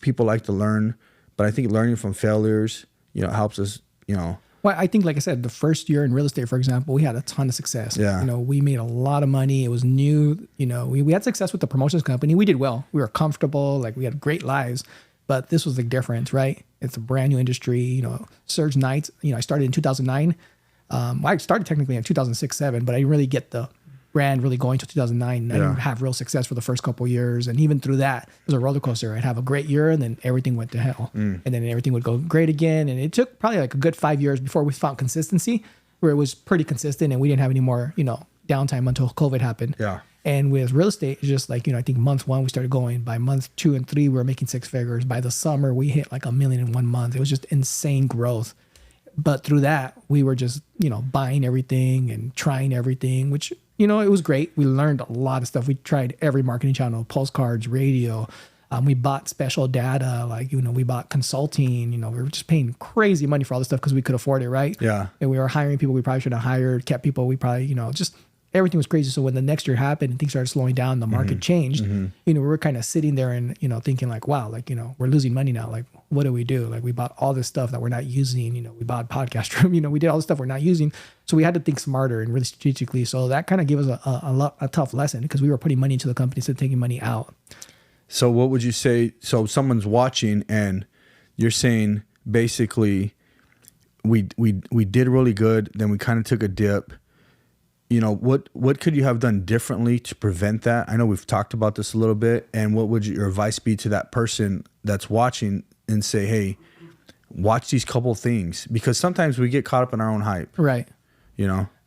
people like to learn, but I think learning from failures, helps us, Well, I think, like I said, the first year in real estate, for example, we had a ton of success. Yeah. We made a lot of money. It was new. We had success with the promotions company. We did well. We were comfortable. Like, we had great lives. But this was the difference, right? It's a brand new industry. Surge Nights, I started in 2009. I started technically in 2006, 2007, but I didn't really get the brand really going to 2009. I didn't have real success for the first couple of years. And even through that, it was a roller coaster. I'd have a great year and then everything went to hell. And then everything would go great again. And it took probably like a good 5 years before we found consistency where it was pretty consistent and we didn't have any more, downtime until COVID happened. Yeah. And with real estate, it's just like, I think month 1, we started going. By month 2 and 3, we were making 6 figures. By the summer, we hit like $1 million in 1 month. It was just insane growth. But through that, we were just, buying everything and trying everything, which, it was great. We learned a lot of stuff. We tried every marketing channel, postcards, radio. We bought special data, we bought consulting. We were just paying crazy money for all this stuff because we could afford it, right? Yeah. And we were hiring people we probably should have hired, kept people we probably, just everything was crazy. So when the next year happened and things started slowing down, the market changed, we were kind of sitting there and, thinking like, wow, we're losing money now. Like, what do we do? Like we bought all this stuff that we're not using, we bought podcast room, we did all this stuff we're not using. So we had to think smarter and really strategically. So that kind of gave us a tough lesson because we were putting money into the company instead of taking money out. So what would you say? So someone's watching and you're saying basically we did really good. Then we kind of took a dip. What could you have done differently to prevent that? I know we've talked about this a little bit. And what would your advice be to that person that's watching and say, hey, watch these couple things? Because sometimes we get caught up in our own hype. Right.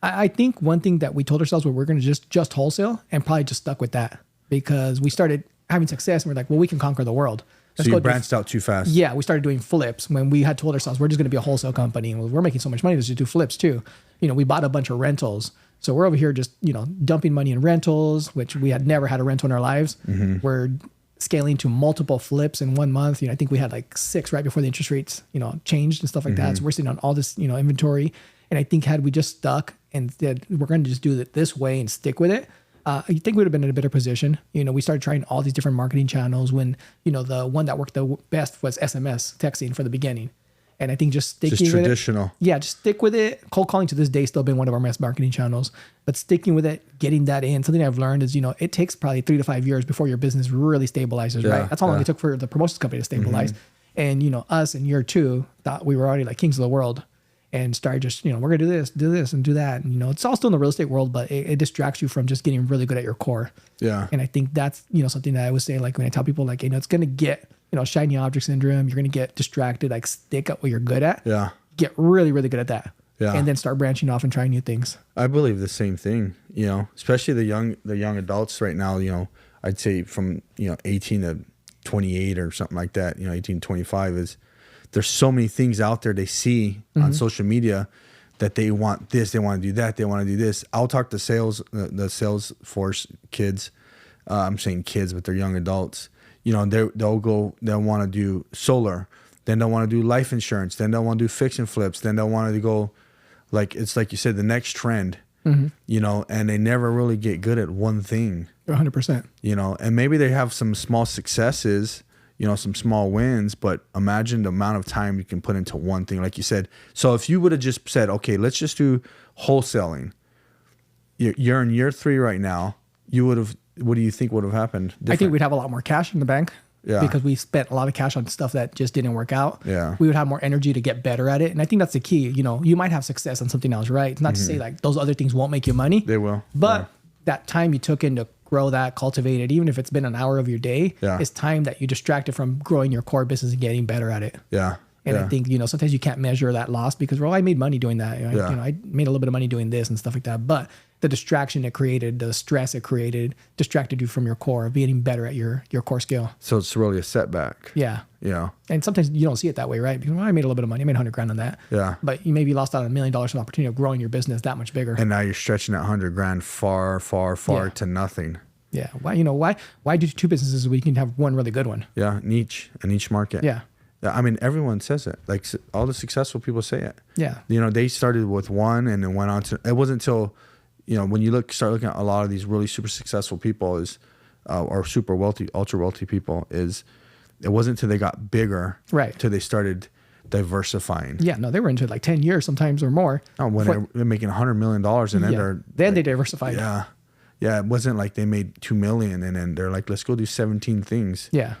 I think one thing that we told ourselves was we're going to just wholesale and probably just stuck with that because we started having success and we're like, well, we can conquer the world. So you branched out too fast. Yeah, we started doing flips when we had told ourselves we're just going to be a wholesale company and we're making so much money. Let's just do flips too. We bought a bunch of rentals. So we're over here just, dumping money in rentals, which we had never had a rental in our lives. We're scaling to multiple flips in 1 month. I think we had like 6 right before the interest rates, changed and stuff like that. So we're sitting on all this, inventory. And I think had we just stuck and said, we're going to just do it this way and stick with it, I think we would have been in a better position. We started trying all these different marketing channels when, the one that worked the best was SMS texting for the beginning. And I think just sticking just with traditional. it. Yeah, just stick with it. Cold calling to this day still been one of our best marketing channels. But sticking with it, getting that in. Something I've learned is, it takes probably 3 to 5 years before your business really stabilizes, right? That's how long it took for the promotions company to stabilize. And, us in year 2 thought we were already like kings of the world and started just, we're going to do this and do that. And, it's all still in the real estate world, but it distracts you from just getting really good at your core. Yeah. And I think that's, something that I would say, like when I tell people like, it's going to get, shiny object syndrome. You're going to get distracted, like stick at what you're good at. Yeah. Get really, really good at that. Yeah. And then start branching off and trying new things. I believe the same thing, especially the young adults right now, I'd say from, 18 to 28 or something like that, 18 to 25 is there's so many things out there they see on social media that they want this, they want to do that, they want to do this. I'll talk to the Salesforce kids. I'm saying kids, but they're young adults. They'll want to do solar, then they'll want to do life insurance, then they'll want to do fix and flips, then they'll want to go it's like you said, the next trend, and they never really get good at one thing. 100%. And maybe they have some small successes, some small wins, but imagine the amount of time you can put into one thing, like you said. So if you would have just said, okay, let's just do wholesaling, you're in year 3 right now, what do you think would have happened different? I think we'd have a lot more cash in the bank because we spent a lot of cash on stuff that just didn't work out. Yeah. We would have more energy to get better at it. And I think that's the key. You might have success on something else, right? It's not to say like those other things won't make you money. They will. But that time you took in to grow that, cultivate it, even if it's been an hour of your day, is time that you distracted from growing your core business and getting better at it. Yeah. And I think, sometimes you can't measure that loss because, well, I made money doing that. I made a little bit of money doing this and stuff like that. But the distraction it created, the stress it created, distracted you from your core, of getting better at your core skill. So it's really a setback. Yeah. And sometimes you don't see it that way, right? Because I made a little bit of money. I made $100,000 on that. Yeah. But you maybe lost out on $1 million of opportunity of growing your business that much bigger. And now you're stretching that $100,000 far to nothing. Yeah. Why do 2 businesses we can have one really good one? Yeah. A niche market. Yeah. I mean, everyone says it. Like all the successful people say it. Yeah. They started with one and then went on to. It wasn't until, when you start looking at a lot of these really super successful people or super wealthy, ultra wealthy people it wasn't until they got bigger, right? Till they started diversifying. Yeah. No, they were into like 10 years sometimes or more. Oh, when they're making $100 million and then they diversified. Yeah. Yeah. It wasn't like they made 2 million and then they're like, let's go do 17 things. Yeah.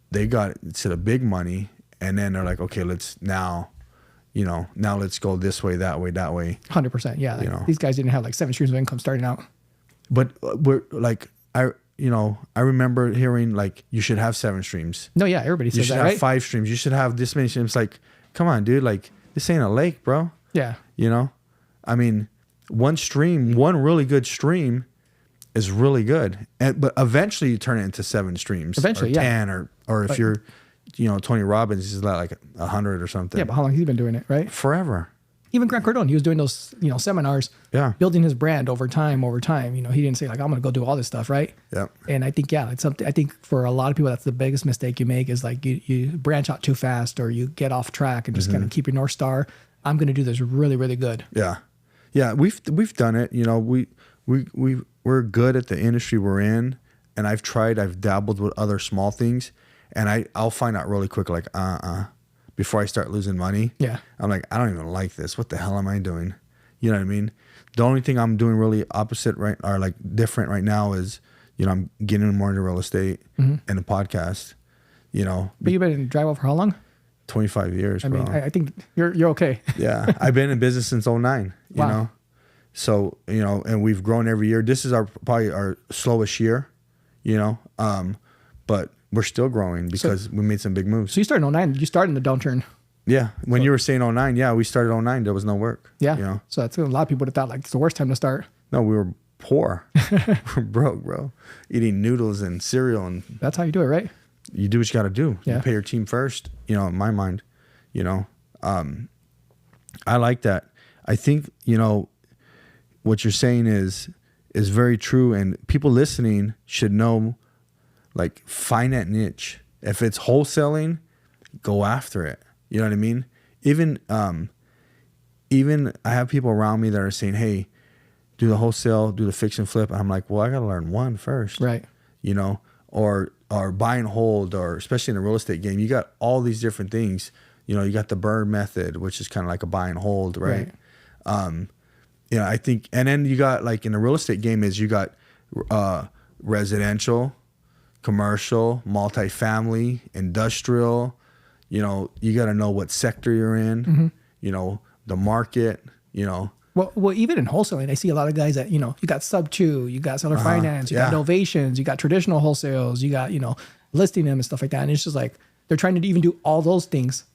They got to the big money and then they're like, okay, let's now, now let's go this way, that way, that way. 100%. Yeah. Like, You know. these guys didn't have like 7 streams of income starting out. But we're like, I remember hearing like you should have 7 streams. No, yeah. Everybody You says should that, have right? 5 streams. You should have this many streams. Like, come on, dude. Like, this ain't a lake, bro. Yeah. I mean, one really good stream is really good. But eventually you turn it into 7 streams. Eventually, or yeah. 10 or if you're, Tony Robbins is like 100 or something. Yeah. But how long has he been doing it, right? Forever. Even Grant Cardone, he was doing those, seminars, Yeah. building his brand over time. He didn't say like, I'm going to go do all this stuff. Right. Yep. And I think, it's something, I think for a lot of people, that's the biggest mistake you make is like you branch out too fast or you get off track and just kind of keep your North Star. I'm going to do this really, really good. Yeah. Yeah. We've done it. We're good at the industry we're in. And I've dabbled with other small things and I'll find out really quick, like, before I start losing money. Yeah. I'm like, I don't even like this. What the hell am I doing? You know what I mean? The only thing I'm doing really opposite or like different right now is, I'm getting more into real estate and a podcast, But you've been in drywall for how long? 25 years, I bro. mean, I think you're okay. Yeah. I've been in business since 2009, you Wow. know? So, and we've grown every year. This is probably our slowest year, but we're still growing because we made some big moves. So you started in 09. You started in the downturn. Yeah. When you were saying 09, yeah, we started 09. There was no work. Yeah. So that's a lot of people would have thought like it's the worst time to start. No, we were poor. We're broke, bro. Eating noodles and cereal, and That's how you do it, right? you do what you got to do. Yeah. You pay your team first, in my mind, I like that. I think, what you're saying is very true. And people listening should know, like, find that niche. If it's wholesaling, go after it. You know what I mean? Even I have people around me that are saying, hey, do the wholesale, do the fix and flip. And I'm like, well, I got to learn one first. Right. Or buy and hold, or especially in the real estate game, you got all these different things. You got the burn method, which is kind of like a buy and hold, right? I think, and then you got, like, in the real estate game is you got residential, commercial, multifamily, industrial. You got to know what sector you're in, the market, Well, even in wholesaling, I see a lot of guys that, you got sub 2, you got seller finance, you got novations, you got traditional wholesales, you got, listing them and stuff like that. And it's just like, they're trying to even do all those things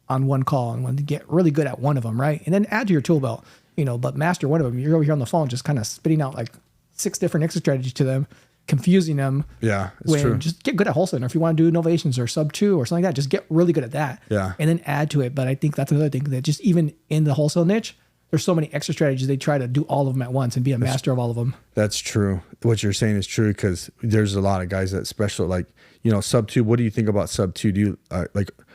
on one call and want to get really good at one of them. Right. And then add to your tool belt, but master one of them. You're over here on the phone, just kind of spitting out like 6 different exit strategies to them, confusing them. Yeah, it's true. Just get good at wholesaling. Or if you want to do innovations or sub 2 or something like that, just get really good at that. Yeah. And then add to it. But I think that's another thing that just even in the wholesale niche, there's so many extra strategies. They try to do all of them at once and be a master of all of them. That's true. What you're saying is true, because there's a lot of guys that special, like, sub 2. What do you think about sub 2? Do you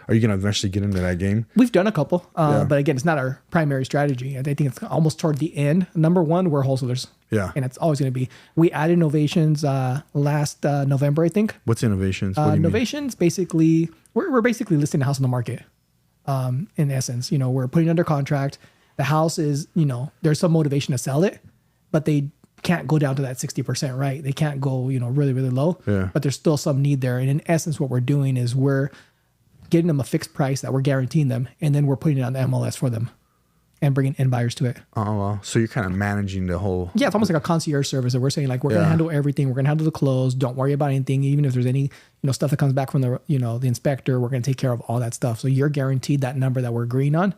are you going to eventually get into that game? We've done a couple, but again, it's not our primary strategy. I think it's almost toward the end. Number one, we're wholesalers. Yeah. And it's always going to be. We added innovations last November, I think. What's innovations? What do you mean? Innovations, basically, we're basically listing a house on the market. In essence, we're putting it under contract. The house is, there's some motivation to sell it, but they can't go down to that 60%, right? They can't go, really, really low. Yeah. But there's still some need there. And in essence, what we're doing is we're getting them a fixed price that we're guaranteeing them, and then we're putting it on the MLS for them and bringing in buyers to it. Oh, well. So you're kind of managing the whole... Yeah, it's almost like a concierge service that we're saying, like, we're going to handle everything. We're going to handle the close. Don't worry about anything. Even if there's any, stuff that comes back from the, the inspector, we're going to take care of all that stuff. So you're guaranteed that number that we're agreeing on.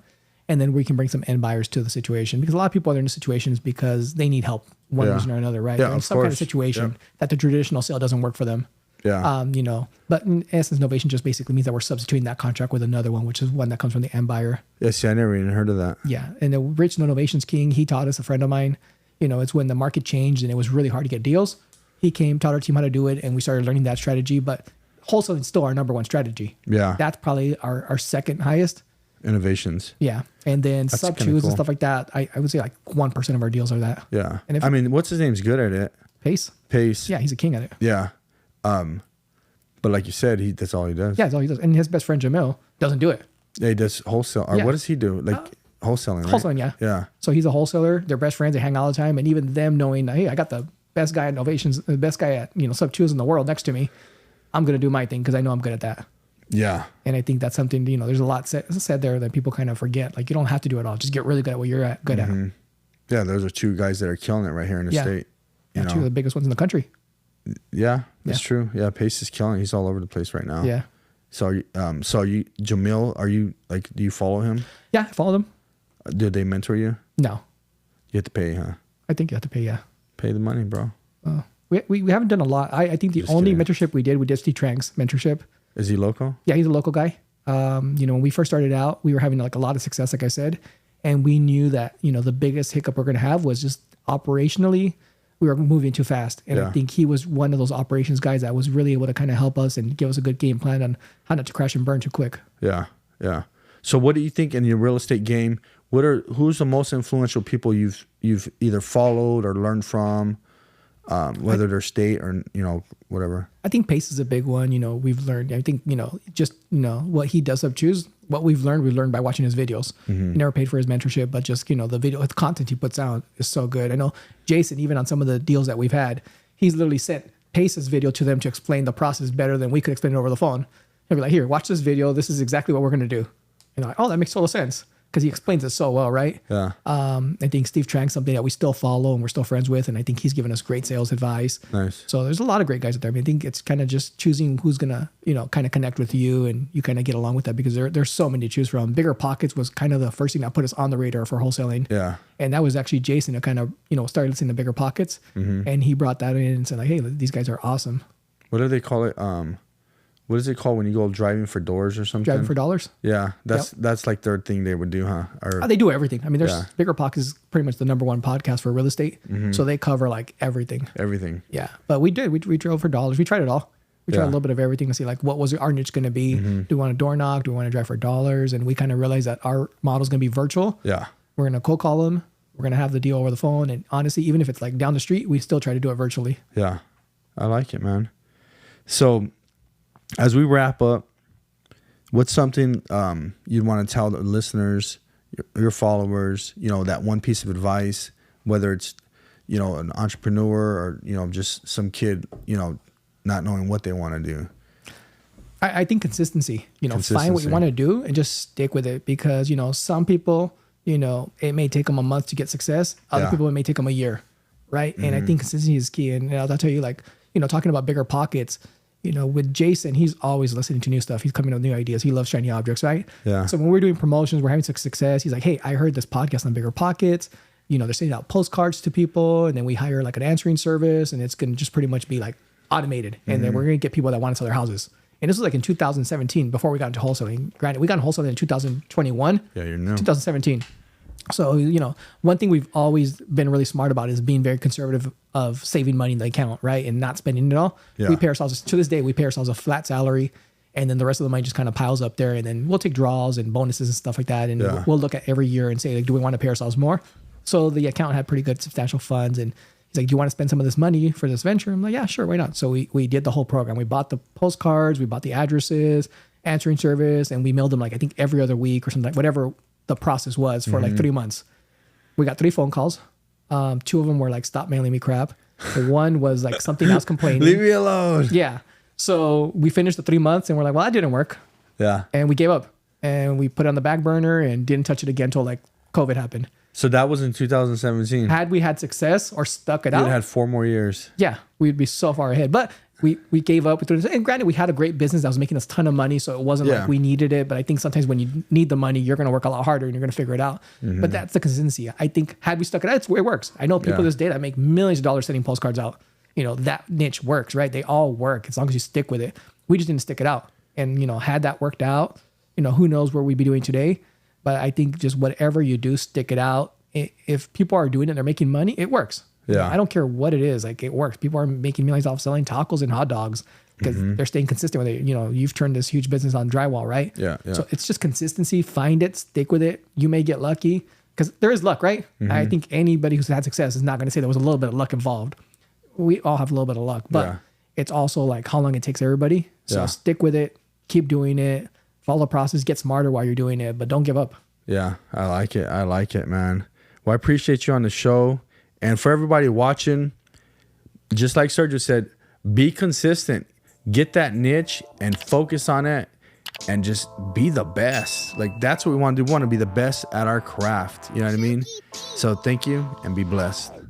And then we can bring some end buyers to the situation, because a lot of people are in situations because they need help one reason or another, right? Yeah, They're in of some kind of course. situation that the traditional sale doesn't work for them. Yeah. But in essence, novation just basically means that we're substituting that contract with another one, which is one that comes from the end buyer. Yeah, see, I never even heard of that. Yeah. And the Rich Novation's King, he taught us, a friend of mine, it's when the market changed and it was really hard to get deals. He came, taught our team how to do it, and we started learning that strategy. But wholesaling is still our number one strategy. Yeah. That's probably our second highest. Innovations. Yeah. And then That's sub kinda 2s cool. and stuff like that, I would say like 1% of our deals are that. Yeah. And if- I mean, what's his name's good at it? Pace? Pace. Yeah, he's a king at it. Yeah. But like you said, that's all he does. Yeah, that's all he does. And his best friend Jamil doesn't do it. Yeah, he does wholesale. Or Yeah. what does he do? Like wholesaling, right? Wholesaling, yeah. Yeah. So he's a wholesaler. They're best friends. They hang out all the time. And even them knowing, hey, I got the best guy at Novations, the best guy at, sub 2s in the world next to me. I'm going to do my thing because I know I'm good at that. Yeah. And I think that's something, there's a lot said there that people kind of forget. Like, you don't have to do it all. Just get really good at what you're good at. Yeah, those are two guys that are killing it right here in the state. Yeah, two of the biggest ones in the country. Yeah, that's true. Yeah, Pace is killing. He's all over the place right now. Yeah. So, Jamil, are you like, do you follow him? Yeah, I follow them. Did they mentor you? No. You have to pay, huh? I think you have to pay, yeah. Pay the money, bro. We haven't done a lot. I think the only mentorship we did Steve Trank's mentorship. Is he local? Yeah, he's a local guy. When we first started out, we were having like a lot of success, like I said. And we knew that, the biggest hiccup we're going to have was just operationally, we were moving too fast. And I think he was one of those operations guys that was really able to kind of help us and give us a good game plan on how not to crash and burn too quick. Yeah. Yeah. So what do you think in your real estate game? Who's the most influential people you've either followed or learned from, whether they're state or, whatever? I think Pace is a big one. We've learned, I think, what he does up choose, what we've learned by watching his videos. He never paid for his mentorship, but just, the content he puts out is so good. I know Jason, even on some of the deals that we've had, he's literally sent Pace's video to them to explain the process better than we could explain it over the phone. He'll be like, here, watch this video. This is exactly what we're going to do. And I'm like, oh, that makes total sense. Because he explains it so well, right? Yeah. I think Steve Trank's something that we still follow and we're still friends with, and I think he's given us great sales advice. Nice. So there's a lot of great guys out there. I think it's kind of just choosing who's gonna, kind of connect with you, and you kind of get along with that, because there's so many to choose from. Bigger Pockets was kind of the first thing that put us on the radar for wholesaling. Yeah. And that was actually Jason that kind of, started listening to Bigger Pockets, and he brought that in and said like, hey, these guys are awesome. What do they call it? What is it called when you go driving for doors or something? Driving for dollars? Yeah, that's like their thing they would do, huh? Or, they do everything. I mean, Bigger Pockets is pretty much the #1 podcast for real estate. So they cover like everything. Everything. Yeah. But we drove for dollars. We tried it all. We tried a little bit of everything to see like what was our niche going to be. Do we want to door knock? Do we want to drive for dollars? And we kind of realized that our model is going to be virtual. Yeah. We're going to cold call them. We're going to have the deal over the phone. And honestly, even if it's like down the street, we still try to do it virtually. Yeah. I like it, man. So as we wrap up, what's something you'd want to tell the listeners, your followers, that one piece of advice, whether it's, an entrepreneur or, just some kid, not knowing what they want to do? I think consistency, find what you want to do and just stick with it, because, some people, it may take them a month to get success. Other people, it may take them a year. Right. And I think consistency is key. And I'll tell you, like, talking about Bigger Pockets, with Jason, he's always listening to new stuff. He's coming up with new ideas. He loves shiny objects, right? Yeah. So when we're doing promotions, we're having success. He's like, hey, I heard this podcast on Bigger Pockets. They're sending out postcards to people, and then we hire like an answering service, and it's going to just pretty much be like automated. And then we're going to get people that want to sell their houses. And this was like in 2017, before we got into wholesaling. Granted, we got into wholesaling in 2021. Yeah, you're new. 2017. So, one thing we've always been really smart about is being very conservative of saving money in the account, right? And not spending it all. Yeah. We pay ourselves, to this day, a flat salary, and then the rest of the money just kind of piles up there. And then we'll take draws and bonuses and stuff like that. And we'll look at every year and say, like, do we want to pay ourselves more? So the account had pretty good substantial funds. And he's like, do you want to spend some of this money for this venture? I'm like, yeah, sure. Why not? So we did the whole program. We bought the postcards, we bought the addresses, answering service, and we mailed them like, I think every other week or something, like whatever the process was for like 3 months. We got 3 phone calls. 2 of them were like, stop mailing me crap. The one was like something else complaining. Leave me alone. Yeah. So we finished the 3 months and we're like, well, that didn't work. Yeah. And we gave up and we put it on the back burner and didn't touch it again until like COVID happened. So that was in 2017. Had we had success or stuck it out, you'd had 4 more years. Yeah, we'd be so far ahead. But we gave up. And granted, we had a great business that was making us a ton of money, so it wasn't like we needed it. But I think sometimes when you need the money, you're going to work a lot harder and you're going to figure it out. But that's the consistency. I think had we stuck it out, it works. I know people this day that make millions of dollars sending postcards out. That niche works, right? They all work as long as you stick with it. We just didn't stick it out. And, had that worked out, who knows where we'd be doing today. But I think just whatever you do, stick it out. If people are doing it, they're making money, it works. Yeah. I don't care what it is. Like, it works. People are making millions off selling tacos and hot dogs because they're staying consistent with it. You've turned this huge business on drywall, right? Yeah. So it's just consistency. Find it, stick with it. You may get lucky because there is luck, right? I think anybody who's had success is not going to say there was a little bit of luck involved. We all have a little bit of luck, but it's also like how long it takes everybody. So stick with it, keep doing it, follow the process, get smarter while you're doing it, but don't give up. Yeah, I like it. I like it, man. Well, I appreciate you on the show. And for everybody watching, just like Sergio said, be consistent. Get that niche and focus on it. and just be the best. Like, that's what we want to do. We want to be the best at our craft. You know what I mean? So thank you and be blessed.